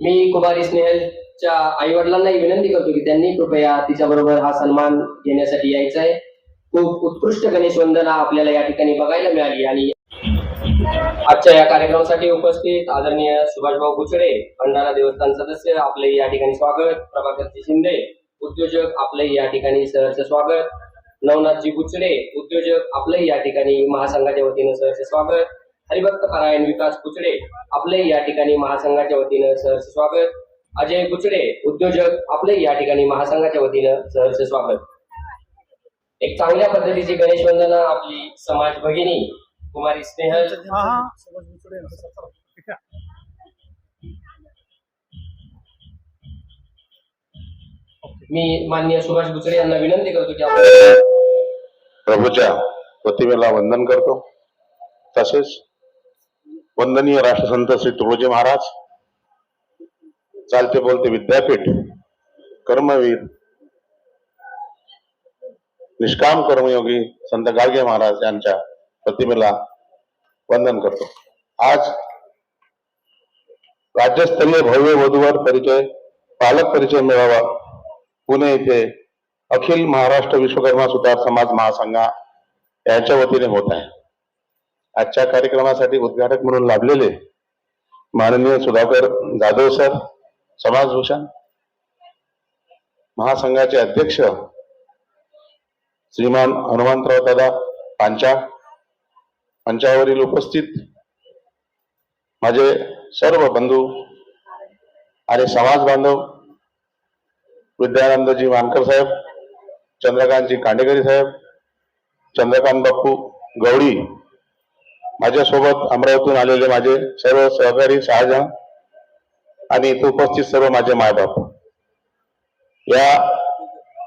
मी कुमारी स्नेहलच्या आई वडिलांनाही विनंती करतो की त्यांनी कृपया तिच्याबरोबर हा सन्मान घेण्यासाठी यायचं आहे. खूप उत्कृष्ट गणेश वंदना आपल्याला या ठिकाणी बघायला मिळाली आणि आजच्या या कार्यक्रमासाठी उपस्थित आदरणीय सुभाषभाऊ बुचडे भंडारा देवस्थान सदस्य आपले या ठिकाणी स्वागत. प्रभाकरजी शिंदे उद्योजक आपले या ठिकाणी सहर्ष स्वागत. नवनाथजी बुचडे उद्योजक आपले या ठिकाणी महासंघाच्या वतीनं सहर्ष स्वागत. हरिभक्त पारायण विकास बुचडे आपले या ठिकाणी महासंघाच्या वतीनं सहर्ष स्वागत. अजय बुचडे उद्योजक आपले या ठिकाणी महासंघाच्या वतीनं सहर्ष स्वागत. एक चांगल्या पद्धतीची गणेश वंदना आपली समाज भगिनी कुमारी स्नेहल मी माननीय सुभाष बुचडे यांना विनंती करतो की आपण प्रभूच्या प्रतिमेला वंदन करतो. तसेच वंदनीय राष्ट्रसंत श्री तुळोजी महाराज, चालते बोलते विद्यापीठ, कर्मवीर, निष्काम कर्मयोगी संत गाडगे महाराज यांच्या प्रतिमेला वंदन करतो. आज राज्यस्तरीय भव्य वधूवर परिचय पालक परिचय मेळावा पुणे येथे अखिल महाराष्ट्र विश्वकर्मा सुतार समाज महासंघा यांच्या वतीने होत आहे. आजच्या कार्यक्रमासाठी उद्घाटक म्हणून लाभलेले माननीय सुधाकर जाधव सर, समाजभूषण, महासंघाचे अध्यक्ष श्रीमान हनुमंतराव दादा पांचा, मंचावरील उपस्थित माझे सर्व बंधू आणि समाज बांधव, विद्यानंदजी वानकर साहेब, चंद्रकांतजी कांडेकरी साहेब, चंद्रकांत बाप्पू गवडी, माझ्यासोबत अमरावतीतून आलेले माझे सर्व सहकारी 6 जण आणि इथे उपस्थित सर्व माझे मायबाप, या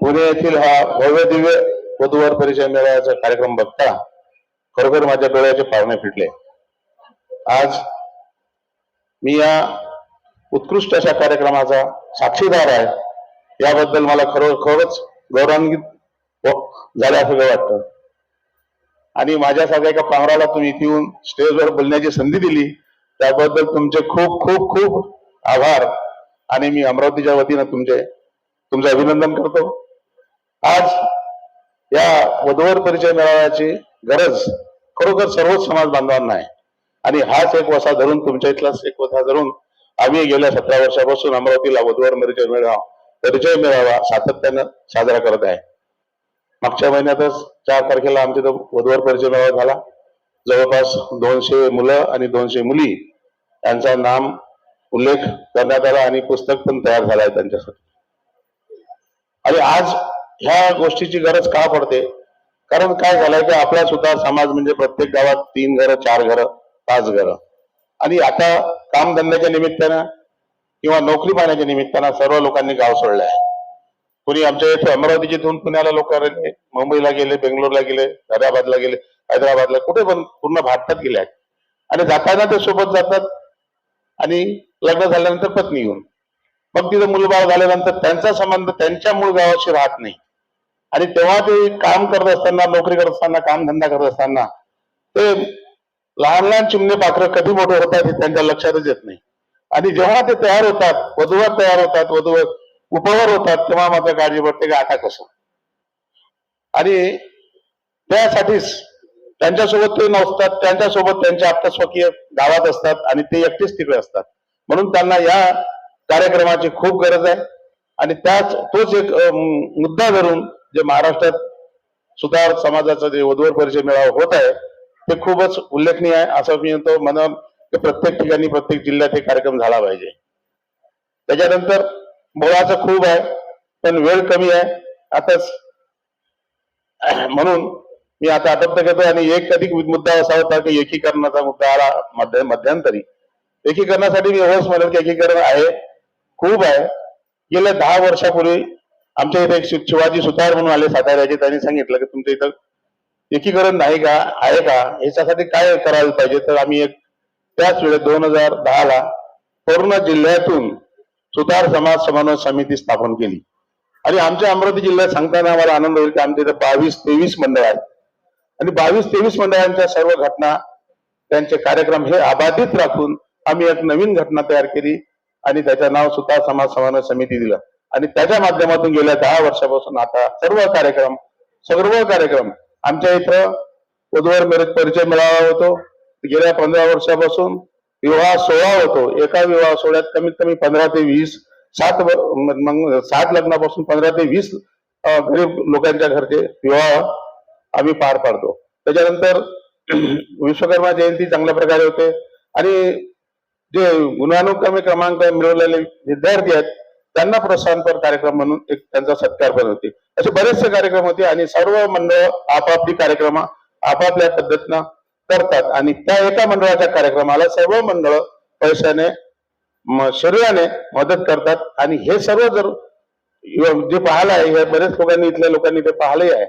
पुणे येथील हा भव्य दिव्य वधूवर परिचय मेळाव्याचा कार्यक्रम बघता खरोखर माझ्या डोळ्याचे पारणे फिटले. आज मी या उत्कृष्ट अशा कार्यक्रमाचा साक्षीदार आहे, याबद्दल मला खरोखरच गौरवान्वित झाल्याचं वाटतं. आणि माझ्यासारख्या एका पांगराला तुम्ही इथे येऊन स्टेजवर बोलण्याची संधी दिली त्याबद्दल तुमचे खूप खूप खूप आभार आणि मी अमरावतीच्या वतीनं तुमचे अभिनंदन करतो. आज या वधूवर परिचय मेळाव्याची गरज खरोखर सर्वच समाज बांधवांना आहे आणि हाच एक वसा धरून, तुमच्या इथलाच एक वसा धरून आम्ही गेल्या 17 वर्षापासून अमरावतीला वधूवर परिचय मेळावा सातत्यानं साजरा करत आहे. मागच्या महिन्यातच 4 तारखेला आमच्या इथं वधूवर परिचय मेळावा झाला. जवळपास 200 मुलं आणि 200 मुली यांचा नाम उल्लेख करण्यात आला आणि पुस्तक पण तयार झालं आहे त्यांच्यासाठी. आणि आज ह्या गोष्टीची गरज का पडते? कारण काय झालंय की आपला सुद्धा समाज म्हणजे प्रत्येक गावात 3 घरं, 4 घरं, 5 घरं आणि आता कामधंद्याच्या निमित्तानं किंवा नोकरी पाहण्याच्या निमित्तानं सर्व लोकांनी गाव सोडलं आहे. कोणी आमच्या इथे अमरावतीतून पुण्याला लोक गेले, मुंबईला गेले, बेंगलोरला गेले, हैदराबादला गेले, हैदराबादला कुठे पण पूर्ण भारतात गेले आहेत. आणि जाताना ते सोबत जातात आणि लग्न झाल्यानंतर पत्नी घेऊन, मग तिथं मुलबाळ झाल्यानंतर त्यांचा संबंध त्यांच्या मूळ गावाशी राहत नाही. आणि तेव्हा ते काम करत असताना, नोकरी करत असताना, कामधंदा करत असताना ते लहान लहान चिमणे पाखरं कधी मोठे होतात हे त्यांच्या लक्षातच येत नाही. आणि जेव्हा ते तयार होतात, वधूवर तयार होतात, वधूवर उपवर होतात, तेव्हा मात्र काळजी पडते की आता कसं. आणि त्यासाठीच त्यांच्यासोबत ते नसतात, त्यांच्यासोबत त्यांच्या आप्तस्वकीय गावात असतात आणि ते एकटेच तिकडे असतात. म्हणून त्यांना या कार्यक्रमाची खूप गरज आहे. आणि तोच एक मुद्दा धरून जे महाराष्ट्रात सुतार समाजाचा जे वधूवर परिचय मेळावा होत आहे ते खूपच उल्लेखनीय आहे. असं मी म्हणतो म्हणून प्रत्येक ठिकाणी, प्रत्येक जिल्ह्यात हे कार्यक्रम झाला पाहिजे. त्याच्यानंतर बोलायचं खूप आहे पण वेळ कमी आहे आताच, म्हणून मी आता आटप्त घेतो. आणि एक अधिक मुद्दा असा होता की एकीकरणाचा मुद्दा आला मध्यंतरी. एकीकरणासाठी मी एवढंच म्हणेल की एकीकरण आहे, खूप आहे. गेल्या 10 वर्षापूर्वी आमच्या इथे एक शिवाजी सुतार म्हणून आले साताऱ्याचे, त्यांनी सांगितलं की तुमच्या इथं एकीकरण नाही का, आहे का, याच्यासाठी काय करायला पाहिजे. तर आम्ही एक त्याच वेळेस 2010 पूर्ण जिल्ह्यातून सुतार समाज समन्वय समिती स्थापन केली. आणि आमच्या अमरावती जिल्ह्यात सांगताना आम्हाला आनंद होईल की आमच्या इथे 22-23 मंडळ आहेत आणि 22-23 मंडळांच्या सर्व घटना, त्यांचे कार्यक्रम हे अबाधित राखून आम्ही एक नवीन घटना तयार केली आणि त्याचं नाव सुतार समाज समन्वय समिती दिलं. आणि त्याच्या माध्यमातून गेल्या 10 वर्षापासून आता सर्व कार्यक्रम आमच्या इथं वधूवर परिचय मेळावा होतो. गेल्या 15 वर्षापासून विवाह सोहळा होतो. एका विवाह सोहळ्यात कमीत कमी 15 ते 20 7 लग्नापासून 15 ते 20 गरीब लोकांच्या घरचे विवाह आम्ही पार पाडतो. त्याच्यानंतर विश्वकर्मा जयंती चांगल्या प्रकारे होते आणि जे गुणानुक्रमे क्रमांक मिळवलेले विद्यार्थी आहेत त्यांना प्रोत्साहनपर कार्यक्रम म्हणून एक त्यांचा सत्कार पण होते. असे बरेचसे कार्यक्रम होते आणि सर्व मंडळ आपापली कार्यक्रम आपापल्या पद्धतीनं करतात आणि त्या एका मंडळाच्या कार्यक्रमाला सर्व मंडळ पैशाने शरीराने मदत करतात. आणि हे सर्व जर जे पाहायला आहे, हे बरेच लोकांनी, इथल्या लोकांनी ते पाहिलंही आहे.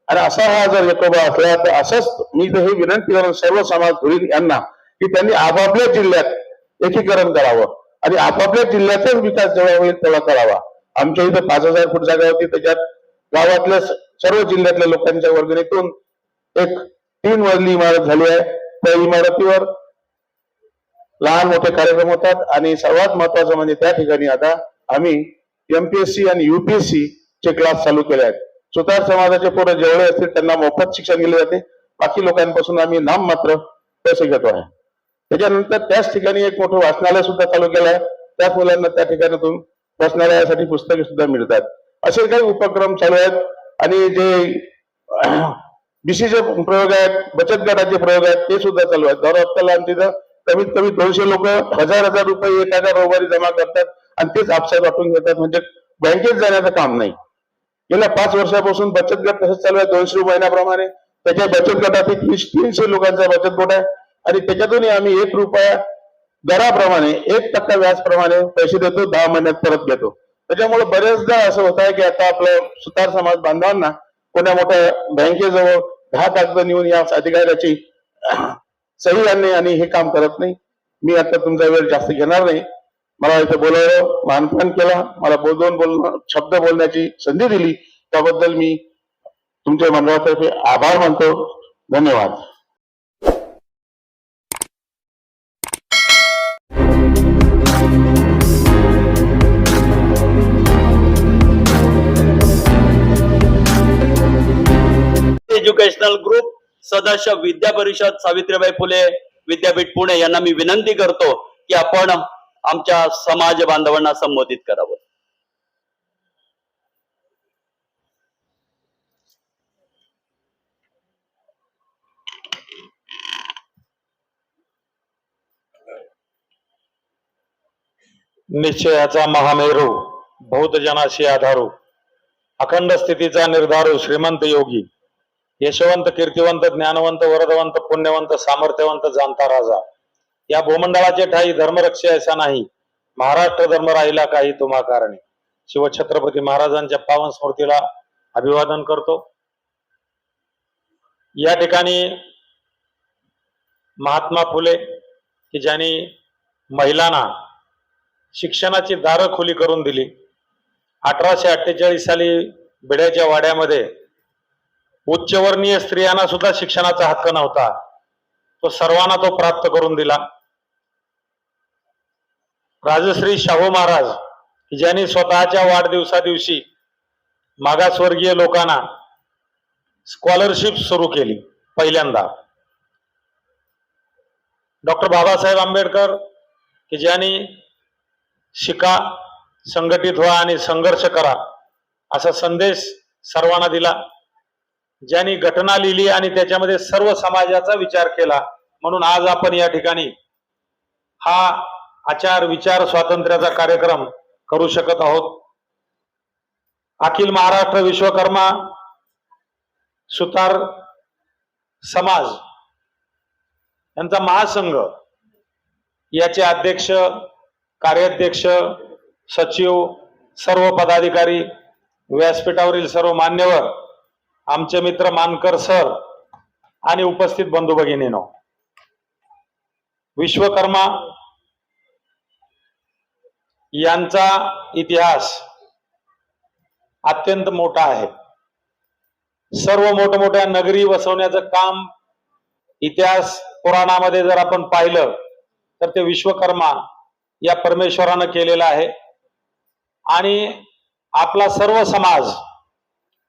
आणि असा हा जर एकोबा असला तर असंच मी तर हे विनंती करेन सर्व समाज धुरी यांना की त्यांनी आपापल्या जिल्ह्यात एकीकरण करावं आणि आपापल्या जिल्ह्याचाच विकास जेव्हा होईल तेव्हा करावा. आमच्या इथं 5000 फूट जागा होती, त्याच्यात गावातल्या सर्व जिल्ह्यातल्या लोकांच्या वर्गणीतून एक 3 मजली इमारत झाली आहे. त्या इमारतीवर लहान मोठे कार्यक्रम होतात आणि सर्वात महत्वाचं म्हणजे त्या ठिकाणी आता आम्ही MPSC आणि UPSC चे क्लास चालू केले आहेत. सुतार समाजाचे पोरं जेवढे असतील त्यांना मोफत शिक्षण दिले जाते. बाकी लोकांपासून आम्ही नाममात्र पैसे घेतो आहे. त्याच्यानंतर त्याच ठिकाणी एक मोठं वाचनालय सुद्धा चालू केलं आहे. त्याच मुलांना त्या ठिकाणातून वाचनालयासाठी पुस्तके सुद्धा मिळतात. असे काही उपक्रम चालू आहेत. आणि जे BCचे प्रयोग आहेत, बचत गटाचे प्रयोग आहेत, ते सुद्धा चालू आहेत. दर हप्त्याला आमच्या कमीत कमी 200 लोक 1000 रुपये एखाद्या रविवारी जमा करतात आणि तेच आपसात वाटून घेतात. म्हणजे बँकेत जाण्याचं काम नाही. गेल्या 5 वर्षापासून बचत गट तसंच चालू आहे 200 महिन्याप्रमाणे. त्याच्या बचत गटातील 300 लोकांचा बचत गट आहे आणि त्याच्यातूनही आम्ही 1 रुपया दराप्रमाणे 1% व्याजप्रमाणे पैसे देतो, 10 महिन्यात परत घेतो. त्याच्यामुळे बरेचदा असं होत आहे की आता आपलं सुतार समाज बांधवांना कोण्या मोठ्या बँकेजवळ 10 कागद नेऊन या अधिकाऱ्याची सही आणणे आणि हे काम करत नाही. मी आता तुमचा वेळ जास्त घेणार नाही. मला इथं बोलावलं, मानपान केला, मला शब्द बोलण्याची संधी दिली, त्याबद्दल मी तुमच्या मंडळातर्फे आभार मानतो. धन्यवाद. एज्युकेशनल ग्रुप सदस्य विद्या परिषद सावित्रीबाई फुले विद्यापीठ पुणे यांना मी विनंती करतो की आपण आमच्या समाज बांधवांना संबोधित करावं. निश्चयाचा महामेरू, बहुतजनाशी आधारू, अखंड स्थितीचा निर्धारू, श्रीमंत योगी, यशवंत, कीर्तिवंत, ज्ञानवंत, वरदवंत, पुण्यवंत, सामर्थ्यवंत, जाणता राजा, या भूमंडळाचे ठाई धर्मरक्षे असा नाही, महाराष्ट्र धर्म राहिला काही तुम्हा कारणे. शिवछत्रपती महाराजांच्या पावन स्मृतीला अभिवादन करतो. या ठिकाणी महात्मा फुले की ज्यांनी महिलांना शिक्षणाची दारं खुली करून दिली. 1848 साली बिड्याच्या वाड्यामध्ये उच्चवर्णीय स्त्रियांना सुद्धा शिक्षणाचा हक्क नव्हता. तो सर्वांना तो प्राप्त करून दिला. राजश्री शाहू महाराज ज्यांनी स्वतःच्या वाढदिवसा दिवशी मागासवर्गीय लोकांना स्कॉलरशिप सुरू केली पहिल्यांदा. डॉक्टर बाबासाहेब आंबेडकर की ज्यांनी शिका, संघटित व्हा आणि संघर्ष करा असा संदेश सर्वांना दिला. ज्यांनी घटना लिहिली आणि त्याच्यामध्ये सर्व समाजाचा विचार केला. म्हणून आज आपण या ठिकाणी हा आचार विचार स्वातंत्र्याचा कार्यक्रम करू शकत आहोत. अखिल महाराष्ट्र विश्वकर्मा सुतार समाज यांचा महासंघ याचे अध्यक्ष, कार्याध्यक्ष, सचिव, सर्व पदाधिकारी, व्यासपीठावरील सर्व मान्यवर, आमचे मित्र मानकर सर, आणि उपस्थित बंधू भगिनींनो, विश्वकर्मा यांचा इतिहास अत्यंत मोठा आहे. सर्व मोठमोठ्या नगरी वसवण्याचं काम इतिहास पुराणामध्ये जर आपण पाहिलं तर ते विश्वकर्मा या परमेश्वरानं केलेलं आहे. आणि आपला सर्व समाज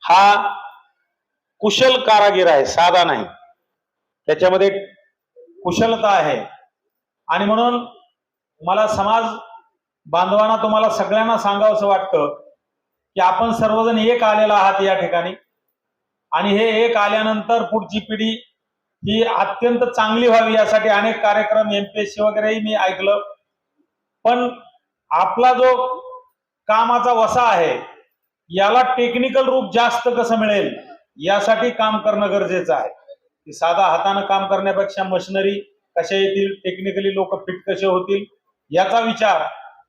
हा कुशल कारागीर आहे, साधा नाही. त्याच्यामध्ये कुशलता आहे. आणि म्हणून मला समाज बांधवांना, तुम्हाला सगळ्यांना सांगावंसं वाटतं की आपण सर्वजण एक आलेला आहात या ठिकाणी. आणि हे एक आल्यानंतर पुढची पिढी ही अत्यंत चांगली व्हावी यासाठी अनेक कार्यक्रम MPSC वगैरेही मी ऐकलं. पण आपला जो कामाचा वसा आहे याला टेक्निकल रूप जास्त कसं मिळेल यासाठी काम करणं गरजेचं आहे. की साधा हातानं काम करण्यापेक्षा मशिनरी कशा येतील, टेक्निकली लोक फिट कसे होतील याचा विचार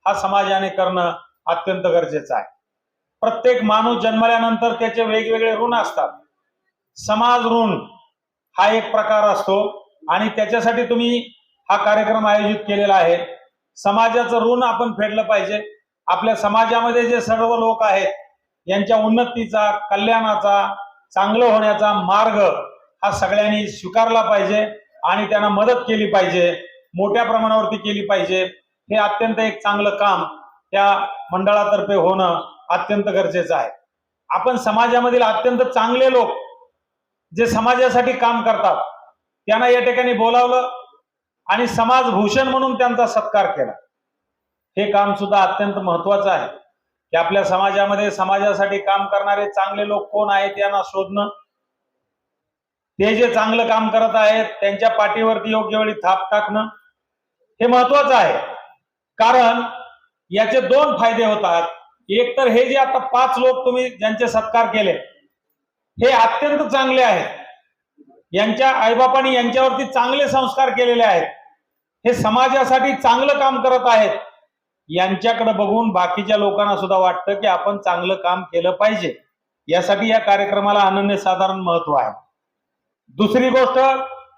हा समाजाने करणं अत्यंत गरजेचं आहे. प्रत्येक माणूस जन्मल्यानंतर त्याचे वेगवेगळे ऋण असतात. समाज ऋण हा एक प्रकार असतो आणि त्याच्यासाठी तुम्ही हा कार्यक्रम आयोजित केलेला आहे. समाजाचं ऋण आपण फेडलं पाहिजे. आपल्या समाजामध्ये जे सर्व लोक आहेत यांच्या उन्नतीचा, कल्याणाचा, चांगलं होण्याचा मार्ग हा सगळ्यांनी स्वीकारला पाहिजे आणि त्यांना मदत केली पाहिजे, मोठ्या प्रमाणावरती केली पाहिजे. हे अत्यंत एक चांगलं काम त्या मंडळातर्फे होणं अत्यंत गरजेचं आहे. आपण समाजामधील अत्यंत चांगले लोक जे समाजासाठी काम करतात त्यांना या ठिकाणी बोलावलं आणि समाजभूषण म्हणून त्यांचा सत्कार केला. हे काम सुद्धा अत्यंत महत्वाचं आहे की आपल्या समाजामध्ये समाजासाठी काम करणारे चांगले लोक कोण आहेत यांना शोधणं, ते जे चांगलं काम करत आहेत त्यांच्या पाठीवरती योग्य वेळी थाप टाकणं हे महत्वाचं आहे. कारण याचे दोन फायदे होतात. एक तर हे जे आता 5 लोक तुम्ही ज्यांचे सत्कार केले हे अत्यंत चांगले आहेत, यांच्या आईबापांनी यांच्यावरती चांगले संस्कार केलेले आहेत, हे समाजासाठी चांगलं काम करत आहेत. यांच्याकडे बघून बाकीच्या लोकांना सुद्धा वाटतं की आपण चांगलं काम केलं पाहिजे. यासाठी या कार्यक्रमाला अनन्यसाधारण महत्व आहे. दुसरी गोष्ट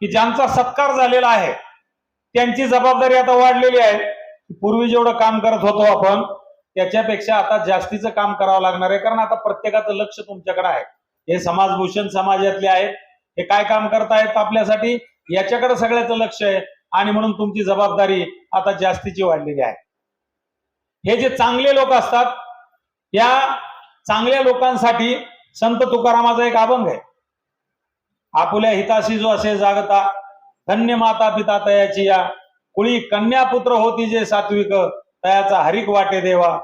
की ज्यांचा सत्कार झालेला आहे त्यांची जबाबदारी आता वाढलेली आहे. पूर्वी जेवढं काम करत होतो आपण त्याच्यापेक्षा आता जास्तीचं काम करावं लागणार आहे. कारण आता प्रत्येकाचं लक्ष तुमच्याकडे आहे. हे समाजभूषण समाजातले आहेत, हे काय काम करतायत आपल्यासाठी याच्याकडे सगळ्याचं लक्ष आहे आणि म्हणून तुमची जबाबदारी आता जास्तीची वाढलेली आहे. हे जे चांगले लोक असतात या चांगल्या लोकांसाठी संत तुकारामाचा एक अभंग आहे. आपुल्या हिताशी जो असे जागता, धन्य माता पिता तयाची या, कुळी कन्या पुत्र होती जे सात्विक, तयाचा हरिक वाटे देवा.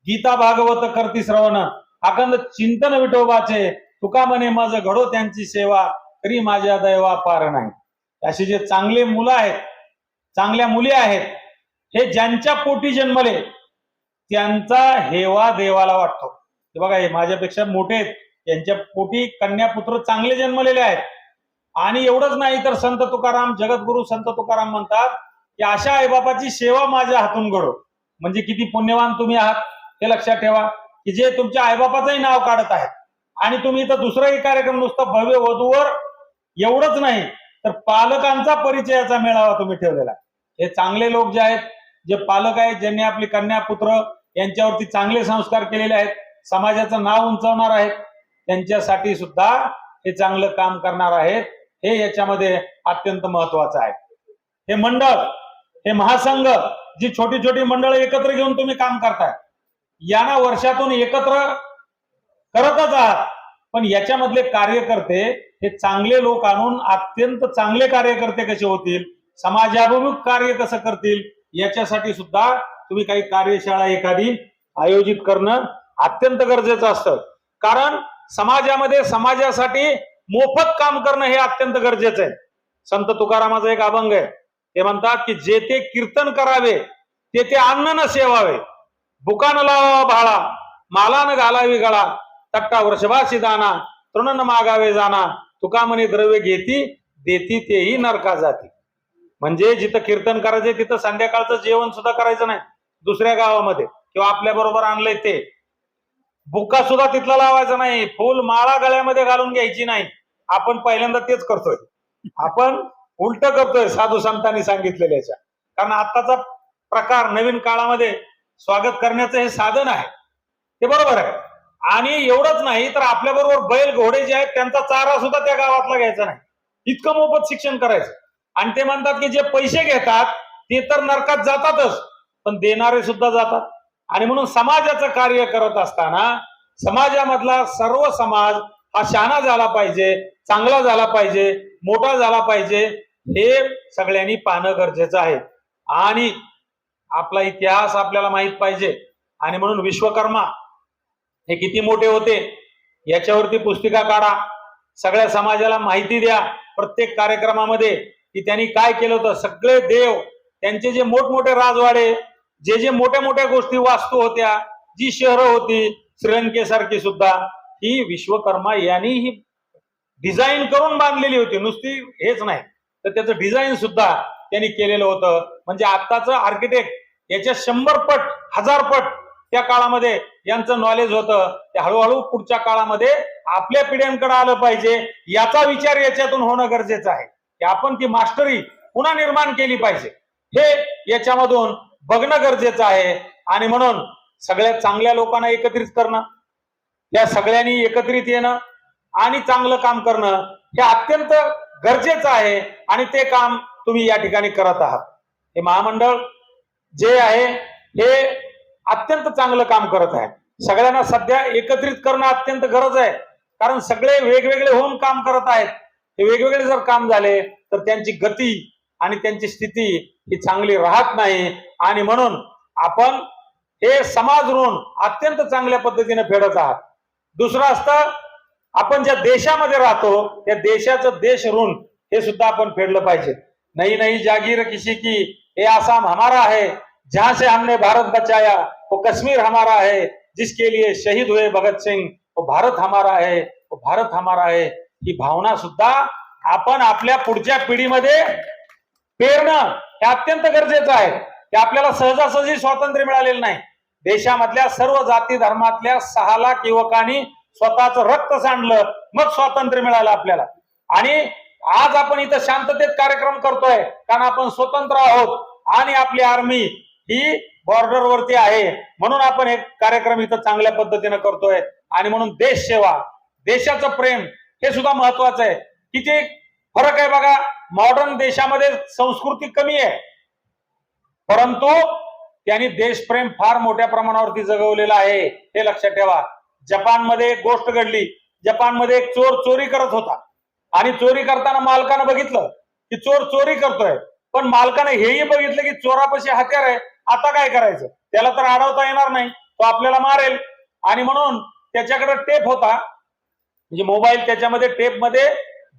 गीता भागवत करती श्रवण, अखंड चिंतन विठोबाचे, तुका म्हणे मज घडो त्यांची सेवा, तरी माझ्या दैवा पार नाही. असे जे चांगले मुलं आहेत, चांगल्या मुली आहेत, हे ज्यांच्या पोटी जन्मले त्यांचा हेवा देवाला वाटतो. हे बघा, हे माझ्यापेक्षा मोठे आहेत, यांच्या पोटी कन्या पुत्र चांगले जन्मलेले आहेत. आणि एवढंच नाही तर संत तुकाराम, जगद्गुरु संत तुकाराम म्हणतात की अशा आईबापाची सेवा माझ्या हातून घडो. म्हणजे किती पुण्यवान तुम्ही आहात हे लक्षात ठेवा की जे तुमच्या आईबापाचंही नाव काढत आहेत. आणि तुम्ही इथं दुसराही कार्यक्रम नुसता भव्य वधूवर एवढंच नाही तर पालकांचा परिचयाचा मेळावा तुम्ही ठेवलेला आहे. हे चांगले लोक जे आहेत, जे पालक आहेत, ज्यांनी आपली कन्या पुत्र यांच्यावरती चांगले संस्कार केलेले आहेत, समाजाचं नाव उंचावणार आहेत, त्यांच्यासाठी सुद्धा हे चांगलं काम करणार आहेत. हे याच्यामध्ये अत्यंत महत्वाचं आहे. हे मंडळ, हे महासंघ, जी छोटी छोटी मंडळ एकत्र घेऊन तुम्ही काम करताय, यांना वर्षातून एकत्र करतच आहात. पण याच्यामधले कार्यकर्ते हे चांगले लोक आणून अत्यंत चांगले कार्यकर्ते कसे होतील, समाजाभिमुख कार्य कसं करतील, याच्यासाठी सुद्धा तुम्ही काही कार्यशाळा एखादी आयोजित करणं अत्यंत गरजेचं असतं. कारण समाजामध्ये समाजासाठी मोफत काम करणं हे अत्यंत गरजेचं आहे. संत तुकारामाचा एक अभंग आहे. ते म्हणतात की जे ते कीर्तन करावे ते ते अन्न न सेवावे, बुकान लावा भाळा, मालान घालावी गळा, तट्टा वृषभासी दाना, तृण मागावे जाना, तुका म्हणे द्रव्य घेती देती तेही नरका जाती. म्हणजे जिथं कीर्तन करायचे तिथं संध्याकाळचं जेवण सुद्धा करायचं नाही. दुसऱ्या गावामध्ये किंवा आपल्या बरोबर आणलंय ते बुक्का सुद्धा तिथला लावायचा नाही, फुल माळा गळ्यामध्ये घालून घ्यायची नाही. आपण पहिल्यांदा तेच करतोय. आपण उलट करतोय साधू संतांनी सांगितलेल्याच्या. कारण आताचा प्रकार नवीन काळामध्ये स्वागत करण्याचं हे साधन आहे, ते बरोबर आहे. आणि एवढंच नाही तर आपल्या बरोबर बैल घोडे जे आहेत त्यांचा चारा सुद्धा त्या गावातला घ्यायचा नाही, इतकं मोफत शिक्षण करायचं. आणि ते म्हणतात की जे पैसे घेतात ते तर नरकात जातातच, पण देणारे सुद्धा जातात. आणि म्हणून समाजाचं कार्य करत असताना समाजामधला सर्व समाज हा शहाणा झाला पाहिजे, चांगला झाला पाहिजे, मोठा झाला पाहिजे, हे सगळ्यांनी पाहणं गरजेचं आहे. आणि आपला इतिहास आपल्याला माहित पाहिजे. आणि म्हणून विश्वकर्मा हे किती मोठे होते याच्यावरती पुस्तिका काढा, सगळ्या समाजाला माहिती द्या प्रत्येक कार्यक्रमामध्ये की त्यांनी काय केलं होतं. सगळे देव त्यांचे जे मोठमोठे राजवाडे, जे जे मोठ्या मोठ्या गोष्टी वास्तू होत्या, जी शहरं होती, श्रीलंकेसारखी सुद्धा, ही विश्वकर्मा यांनी ही डिझाईन करून बांधलेली होती. नुसती हेच नाही तर त्याचं डिझाईन सुद्धा त्यांनी केलेलं होतं. म्हणजे आत्ताचं आर्किटेक्ट याच्या 100 पट 1000 पट त्या काळामध्ये यांचं नॉलेज होतं. ते हळूहळू पुढच्या काळामध्ये आपल्या पिढ्यांकडे आलं पाहिजे, याचा विचार याच्यातून होणं गरजेचं आहे की आपण ती मास्टरी पुन्हा निर्माण केली पाहिजे, हे याच्यामधून बघणं गरजेचं आहे. आणि म्हणून सगळ्या चांगल्या लोकांना एकत्रित करणं, या सगळ्यांनी एकत्रित येणं आणि चांगलं काम करणं हे अत्यंत गरजेचं आहे. आणि ते काम तुम्ही या ठिकाणी करत आहात. हे महामंडळ जे आहे हे अत्यंत चांगलं काम करत आहे. सगळ्यांना सध्या एकत्रित करणं अत्यंत गरज आहे, कारण सगळे वेगवेगळे होऊन काम करत आहेत. हे वेगवेगळे जर काम झाले तर त्यांची गती आणि त्यांची स्थिती ही चांगली राहत नाही. आणि म्हणून आपण हे समाज ऋण अत्यंत चांगल्या पद्धतीने फेडत आहात. दुसरं असतं, आपण ज्या देशामध्ये राहतो त्या देशाचं देश ऋण हे सुद्धा आपण फेडलं पाहिजे. नई नई जागीर किसी की, ये आसाम हमारा है, जहां से हमने भारत बचाया, वो कश्मीर हमारा है, जिसके लिए शहीद हुए भगत सिंग, वो भारत हमारा है, वो भारत हमारा है. ही भावना सुद्धा आपण आपल्या पुढच्या पिढीमध्ये पेरणं हे अत्यंत गरजेचं आहे. की आपल्याला सहजासहजी स्वातंत्र्य मिळालेलं नाही. देशामधल्या सर्व जाती धर्मातल्या 6 लाख युवकांनी स्वतःचं रक्त सांडलं, मग स्वातंत्र्य मिळालं आपल्याला. आणि आज आपण इथं शांततेत कार्यक्रम करतोय कारण आपण स्वतंत्र आहोत आणि आपली आर्मी ही बॉर्डरवरती आहे, म्हणून आपण हे कार्यक्रम इथं चांगल्या पद्धतीने करतोय. आणि म्हणून देश सेवा, देशाचं प्रेम हे सुद्धा महत्वाचं आहे. किती फरक आहे बघा, मॉडर्न देशामध्ये संस्कृती कमी आहे, परंतु त्यांनी देशप्रेम फार मोठ्या प्रमाणावरती जगवलेलं आहे, हे लक्षात ठेवा. जपानमध्ये एक गोष्ट घडली. जपानमध्ये एक चोर चोरी करत होता आणि चोरी करताना मालकानं बघितलं की चोर चोरी करतोय, पण मालकानं हेही बघितलं की चोरापाशी हत्यार आहे. आता काय करायचं, त्याला तर अडवता येणार नाही, तो आपल्याला मारेल. आणि म्हणून त्याच्याकडे टेप होता, म्हणजे मोबाईल, त्याच्यामध्ये टेपमध्ये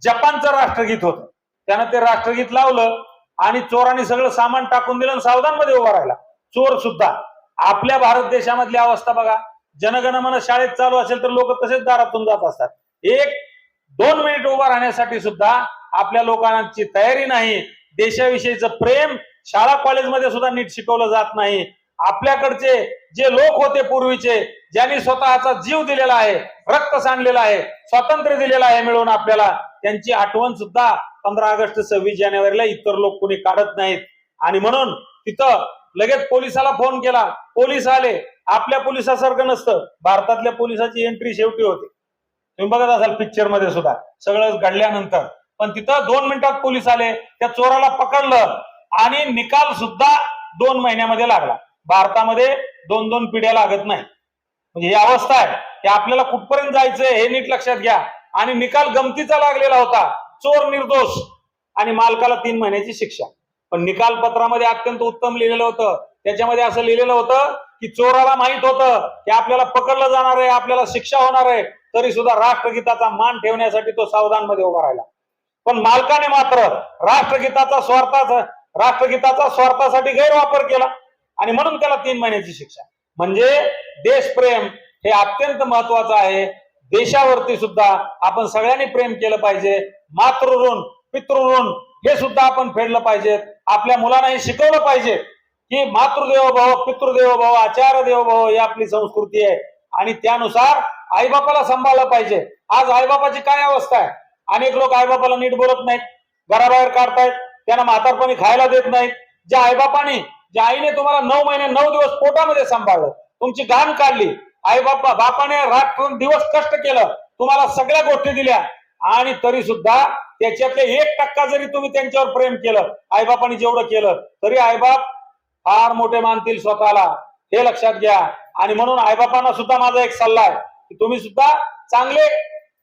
जपानचं राष्ट्रगीत होतं. त्यानं ते राष्ट्रगीत लावलं आणि चोरांनी सगळं सामान टाकून दिलं आणि सावधानमध्ये उभा राहिला. चोर सुद्धा. आपल्या भारत देशामधली अवस्था बघा, जनगणमन शाळेत चालू असेल तर लोक तसेच दारातून जात असतात. 1-2 मिनिट उभा राहण्यासाठी सुद्धा आपल्या लोकांची तयारी नाही. देशाविषयीचं प्रेम शाळा कॉलेजमध्ये सुद्धा नीट शिकवलं जात नाही. आपल्याकडचे जे लोक होते पूर्वीचे, ज्यांनी स्वतःचा जीव दिलेला आहे, रक्त सांडलेला आहे, स्वातंत्र्य दिलेलं आहे मिळून आपल्याला, त्यांची आठवण सुद्धा 15 ऑगस्ट 26 जानेवारीला इतर लोक कोणी काढत नाहीत. आणि म्हणून तिथं लगेच पोलिसाला फोन केला, पोलीस आले. आपल्या पोलिसासारखं नसतं, भारतातल्या पोलिसाची एंट्री शेवटी होते. तुम्ही बघत असाल पिक्चर मध्ये सुद्धा सगळं घडल्यानंतर, पण तिथं 2 मिनिटात पोलीस आले, त्या चोराला पकडलं आणि निकाल सुद्धा 2 महिन्यामध्ये लागला. भारतामध्ये 2-2 पिढ्या लागत नाही. म्हणजे ही अवस्था आहे की आपल्याला कुठपर्यंत जायचंय हे नीट लक्षात घ्या. आणि निकाल गमतीचा लागलेला होता, चोर निर्दोष आणि मालकाला 3 महिन्याची शिक्षा. पण निकाल पत्रामध्ये अत्यंत उत्तम लिहिलेलं होतं. त्याच्यामध्ये असं लिहिलेलं होतं की चोराला माहित होतं की आपल्याला पकडलं जाणार आहे, आपल्याला शिक्षा होणार आहे, तरी सुद्धा राष्ट्रगीताचा मान ठेवण्यासाठी तो सावधानमध्ये उभा राहिला. पण मालकाने मात्र राष्ट्रगीताचा स्वार्थासाठी गैरवापर केला आणि म्हणून त्याला 3 महिन्याची शिक्षा. म्हणजे देशप्रेम हे अत्यंत महत्वाचं आहे. देशावरती सुद्धा आपण सगळ्यांनी प्रेम केलं पाहिजे. मातृऋण, पितृऋण हे सुद्धा आपण फेडलं पाहिजे. आपल्या मुलांना हे शिकवलं पाहिजे की मातृदेवो भव, पितृदेवो भव, आचार्य देवो भव ही आपली संस्कृती आहे आणि त्यानुसार आईबापाला सांभाळलं पाहिजे. आज आईबापाची काय अवस्था आहे, अनेक लोक आईबापाला नीट बोलत नाहीत. घराबाहेर काढतायत, त्यांना म्हातारपणी खायला देत नाहीत. ज्या आईबापाने, ज्या आईने तुम्हाला 9 महिने 9 दिवस पोटामध्ये सांभाळलं, तुमची घाण काढली, बापाने रात्र दिवस कष्ट केलं, तुम्हाला सगळ्या गोष्टी दिल्या, आणि तरी सुद्धा त्याच्यातले 1% जरी तुम्ही त्यांच्यावर प्रेम केलं, आईबापाने जेवढं केलं, तरी आईबाप फार मोठे मानतील स्वतःला, हे लक्षात घ्या. आणि म्हणून आईबापांना सुद्धा माझा एक सल्ला आहे की तुम्ही सुद्धा चांगले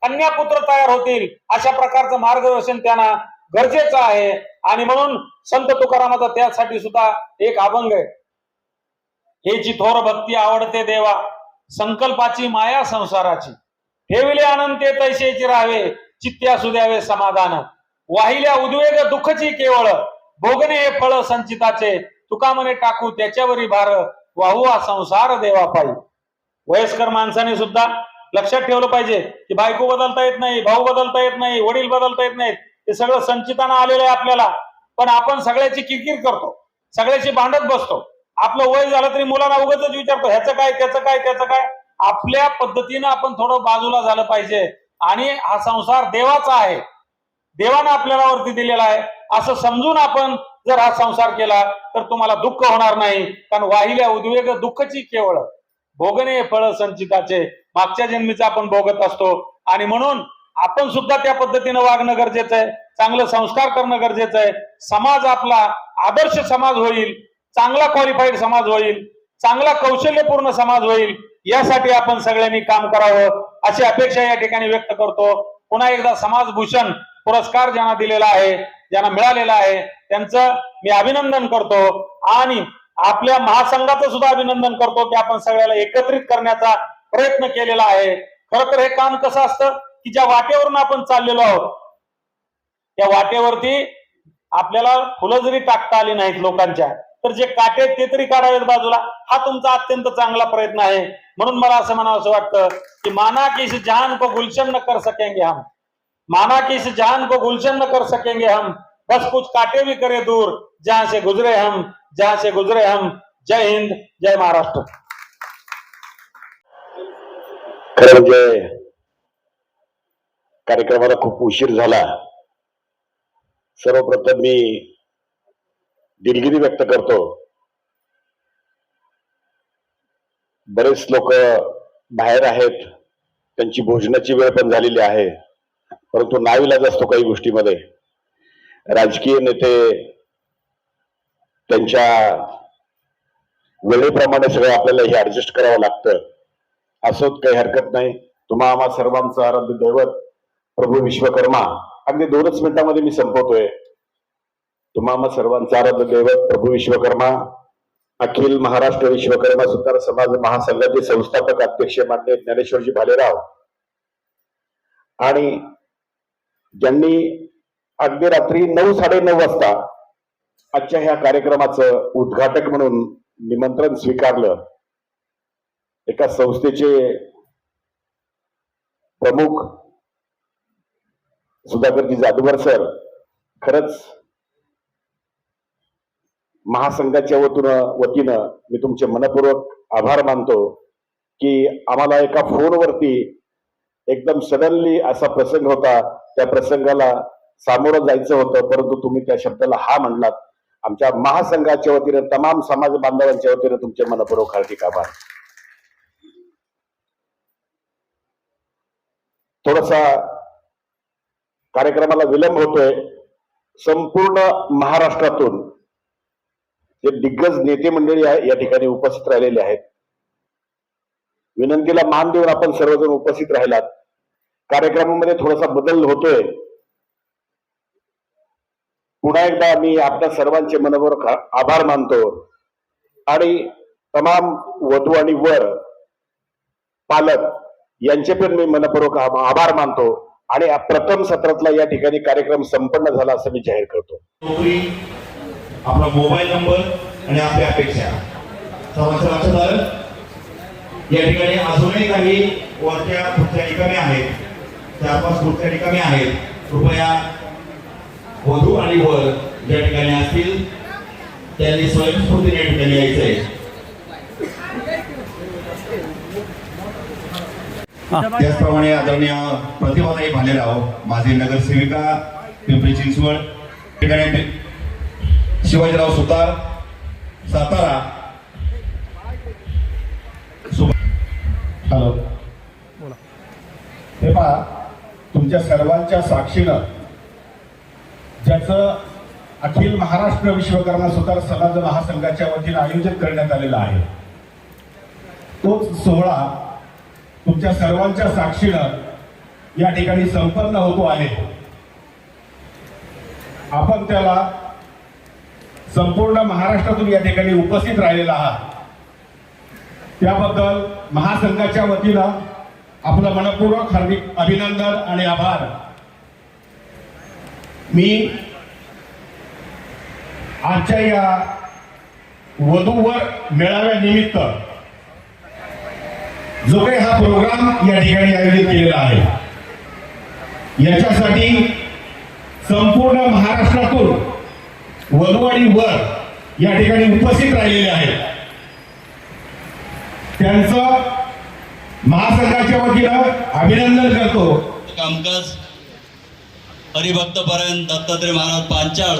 कन्या पुत्र तयार होतील अशा प्रकारचं मार्गदर्शन त्यांना गरजेचं आहे. आणि म्हणून संत तुकारामाचा त्यासाठी सुद्धा एक अभंग आहे, हेची थोर भक्ती आवडते देवा, संकल्पाची माया संसाराची, ठेविले अनंते तैसेची राहावे, चित्ते असू द्यावे समाधान, वाहिल्या उद्वेग दुःखची केवळ, भोगणे हे फळ संचिताचे, तुका म्हणे टाकू त्याच्यावरी भार, वाहू हा संसार देवा पायी. वयस्कर माणसाने सुद्धा लक्षात ठेवलं पाहिजे की बायको बदलता येत नाही, भाऊ बदलता येत नाही, वडील बदलता येत नाहीत, हे सगळं संचितानं आलेलं आहे आपल्याला. पण आपण सगळ्याची किरकिर करतो, सगळ्याशी भांडत बसतो. आपलं वय झालं तरी मुलांना उगाच विचारतो ह्याचं काय, त्याचं काय, त्याचं काय. आपल्या पद्धतीनं आपण थोडं बाजूला झालं पाहिजे. आणि हा संसार देवाचा आहे, देवानं आपल्याला वरती दिलेला आहे असं समजून आपण जर हा संसार केला तर तुम्हाला दुःख होणार नाही. कारण वाहिल्या उद्वेग दुःखची केवळ, भोगणे फळ संचिताचे, मागच्या जन्मीचा आपण भोगत असतो. आणि म्हणून आपण सुद्धा त्या पद्धतीनं वागणं गरजेचं आहे, चांगलं संस्कार करणं गरजेचं आहे. समाज आपला आदर्श समाज होईल, चांगला क्वालिफाईड समाज होईल, चांगला कौशल्यपूर्ण समाज होईल, यासाठी आपण सगळ्यांनी काम करावं अशी अपेक्षा या ठिकाणी व्यक्त करतो. पुन्हा एकदा समाजभूषण पुरस्कार ज्यांना दिलेला आहे, ज्यांना मिळालेला आहे, त्यांचं मी अभिनंदन करतो. आणि आपल्या महासंघाचं सुद्धा अभिनंदन करतो की आपण सगळ्याला एकत्रित करण्याचा प्रयत्न केलेला आहे. खरं तर हे काम कसं असतं की ज्या वाटेवरून आपण चाललेलो आहोत त्या वाटेवरती आपल्याला फुलं जरी टाकता आली नाहीत लोकांच्या, तर जे काटे ते तरी काढावेत बाजूला. हा तुमचा अत्यंत चांगला प्रयत्न आहे. म्हणून मला असं म्हणावं वाटतं की माना कि इस जहान को गुलशन न कर सकेंगे हम, माना कि इस जहान को गुलशन न कर सकेंगे हम, बस कुछ काटे भी करे दूर जहां से गुजरे हम, जहां से गुजरे हम. जय हिंद, जय महाराष्ट्र. खरं म्हणजे कार्यक्रमाला खूप उशीर झाला. सर्वप्रथम मी दिलगिरी व्यक्त करतो. बरेच लोक बाहेर आहेत, त्यांची भोजनाची वेळ पण झालेली आहे, परंतु नाईलाज असतो काही गोष्टीमध्ये. राजकीय नेते त्यांच्या वेळेप्रमाणे सगळं आपल्याला हे ऍडजस्ट करावं लागतं. असोच काही हरकत नाही. तुम्हा आम्हा सर्वांचं आराध्य दैवत प्रभू विश्वकर्मा, अगदी 2च मिनिटांमध्ये मी संपवतोय. तुम्हा आम्हा सर्वांचं आराध्य दैवत प्रभू विश्वकर्मा, अखिल महाराष्ट्र विश्वकर्मा सुतार समाज महासंघाचे संस्थापक अध्यक्ष माननीय ज्ञानेश्वरजी भालेराव, आणि ज्यांनी अगदी रात्री 9-9:30 वाजता आजच्या ह्या कार्यक्रमाचं उद्घाटक म्हणून निमंत्रण स्वीकारलं. एका संस्थेचे प्रमुख सुधाकरजी जाधवर सर, खरंच महासंघाच्या वतीनं मी तुमचे मनपूर्वक आभार मानतो की आम्हाला एका फोनवरती एकदम सडनली असा प्रसंग होता, त्या प्रसंगाला सामोरं जायचं होतं, परंतु तुम्ही त्या शब्दाला हा म्हणलात. आमच्या महासंघाच्या वतीनं, तमाम समाज बांधवांच्या वतीनं तुमचे मनपूर्वक हार्दिक आभार. थोडासा कार्यक्रमाला विलंब होतोय. संपूर्ण महाराष्ट्रातून जे दिग्गज नेते मंडळी या ठिकाणी उपस्थित राहिलेले आहेत. विनंतीला मान देऊन आपण सर्वजण उपस्थित राहिलात. कार्यक्रमामध्ये थोडासा बदल होतोय. पुन्हा एकदा मी आपल्या सर्वांचे मनपूर्वक आभार मानतो आणि तमाम वधू आणि वर पालक यांचे पण मी मनपूर्वक आभार मानतो. आणि प्रथम सत्रातला या ठिकाणी कार्यक्रम संपन्न झाला असं मी जाहीर करतो. नोकरी, आपला मोबाईल नंबर आणि आपल्या अपेक्षा सर्वांचं लक्षात आलं. या ठिकाणी अजूनही काही वरच्या खुर्च्या रिकाम्या आहेत, 4-5 खुर्च्या रिकाम्या आहेत. कृपया वधू आणि वर ज्या ठिकाणी असतील त्यांनी स्वयंस्फूर्तीने या ठिकाणी यायचंय. त्याचप्रमाणे आदरणीय प्रतिभाताई भालेराव, माझी नगरसेविका पिंपरी चिंचवड ठिकाणी शिवाजीराव सुतार सातारा. हॅलो, हे पहा, तुमच्या सर्वांच्या साक्षीनं ज्याचं अखिल महाराष्ट्र विश्वकर्मा सुतार समाज महासंघाच्या वतीनं आयोजित करण्यात आलेला आहे, तोच सोहळा तुमच्या सर्वांच्या साक्षीनं या ठिकाणी संपन्न होतो आहे. आपण त्याला संपूर्ण महाराष्ट्रातून या ठिकाणी उपस्थित राहिलेला आहात, त्याबद्दल महासंघाच्या वतीनं आपलं मनपूर्वक हार्दिक अभिनंदन आणि आभार. मी आजच्या या वधूवर मेळाव्यानिमित्त जो काही हा प्रोग्राम या ठिकाणी आयोजित केलेला आहे, याच्यासाठी संपूर्ण महाराष्ट्रातून वधू आणि वर या ठिकाणी उपस्थित राहिलेले आहेत. त्यांचं महासंघाच्या वतीनं अभिनंदन करतो. कामकाज हरिभक्तपरायण दत्तात्रय महाराज पांचाळ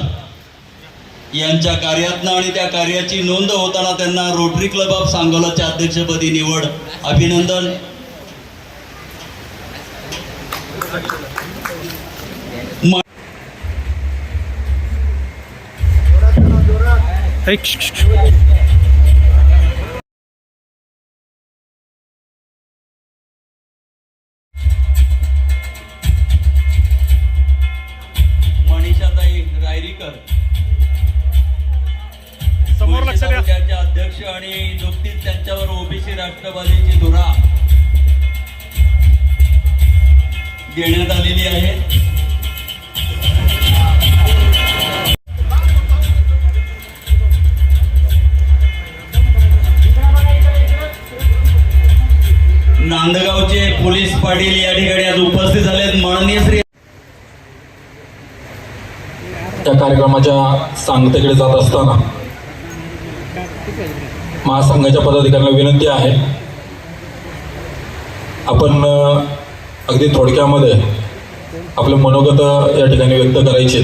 यांच्या कार्यातनं आणि त्या कार्याची नोंद होताना त्यांना रोटरी क्लब ऑफ सांगोलाच्या अध्यक्षपदी निवड. अभिनंदन. मनीषाताई रायरीकर समोर लक्ष द्या. तालुक्याचे अध्यक्ष आणि नुकतीच त्यांच्यावर ओबीसी राष्ट्रवादीची धुरा देण्यात आलेली आहे. नांदगावचे पोलीस पाटील या ठिकाणी आज उपस्थित झालेत. माननीय श्री त्या कार्यक्रमाच्या सांगतेकडे जात असताना महासंघाच्या पदाधिकाऱ्यांना विनंती आहे, आपण अगदी थोडक्यामध्ये आपले मनोगत या ठिकाणी व्यक्त करायचे.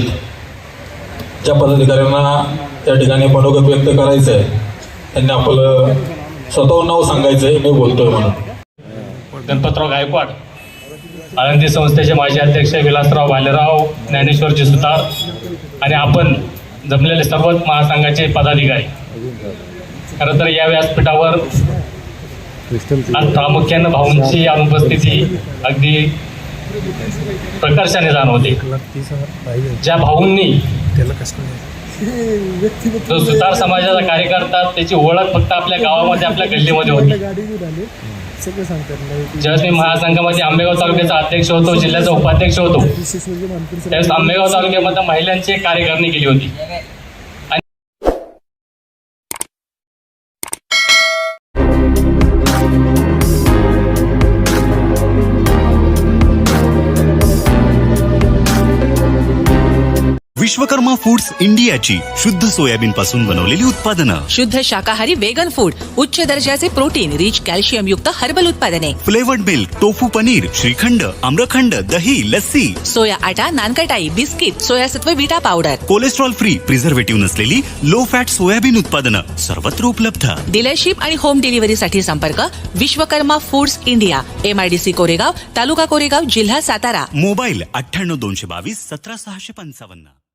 ज्या पदाधिकाऱ्यांना त्या ठिकाणी मनोगत व्यक्त करायचं आहे त्यांनी आपलं स्वतःहून नाव सांगायचं आहे, मी बोलतोय म्हणून. गणपतराव गायकवाड, आळंदी संस्थेचे माजी अध्यक्ष विलासराव भालेराव ज्ञानेश्वरजी सुतार आणि आपण जमलेले सर्वच महासंघाचे पदाधिकारी. खरं तर या व्यासपीठावर आज प्रामुख्यानं भाऊंची अनुपस्थिती अगदी प्रकर्षाने जाणवते. ज्या भाऊंनी जो सुतार समाजाचा कार्यकर्ता त्याची ओळख फक्त आपल्या गावामध्ये आपल्या गल्लीमध्ये होती. ज्यावेळेस मी महासंघामध्ये आंबेगाव तालुक्याचा अध्यक्ष होतो, जिल्ह्याचा उपाध्यक्ष होतो, त्यावेळेस आंबेगाव तालुक्यामध्ये महिलांची एक कार्यकारिणी केली होती. विश्वकर्मा फूड्स इंडियाची शुद्ध सोयाबीन पासून बनवलेली उत्पादनं, शुद्ध शाकाहारी वेगन फूड, उच्च दर्जाचे प्रोटीन रिच कॅल्शियम युक्त हर्बल उत्पादने, flavoured milk, tofu paneer, shrikhand, amrakhand, दही, लस्सी, सोया आटा, नानकटाई, बिस्किट, सोयासत्व vita powder, cholesterol free, preservative नसलेली लो फॅट सोयाबीन उत्पादनं सर्वत्र उपलब्ध. डीलरशिप आणि होम डिलिव्हरीसाठी संपर्क Vishwakarma foods India, MIDC Koregaon, तालुका कोरेगाव, जिल्हा सातारा. मोबाईल 98 222 17 655.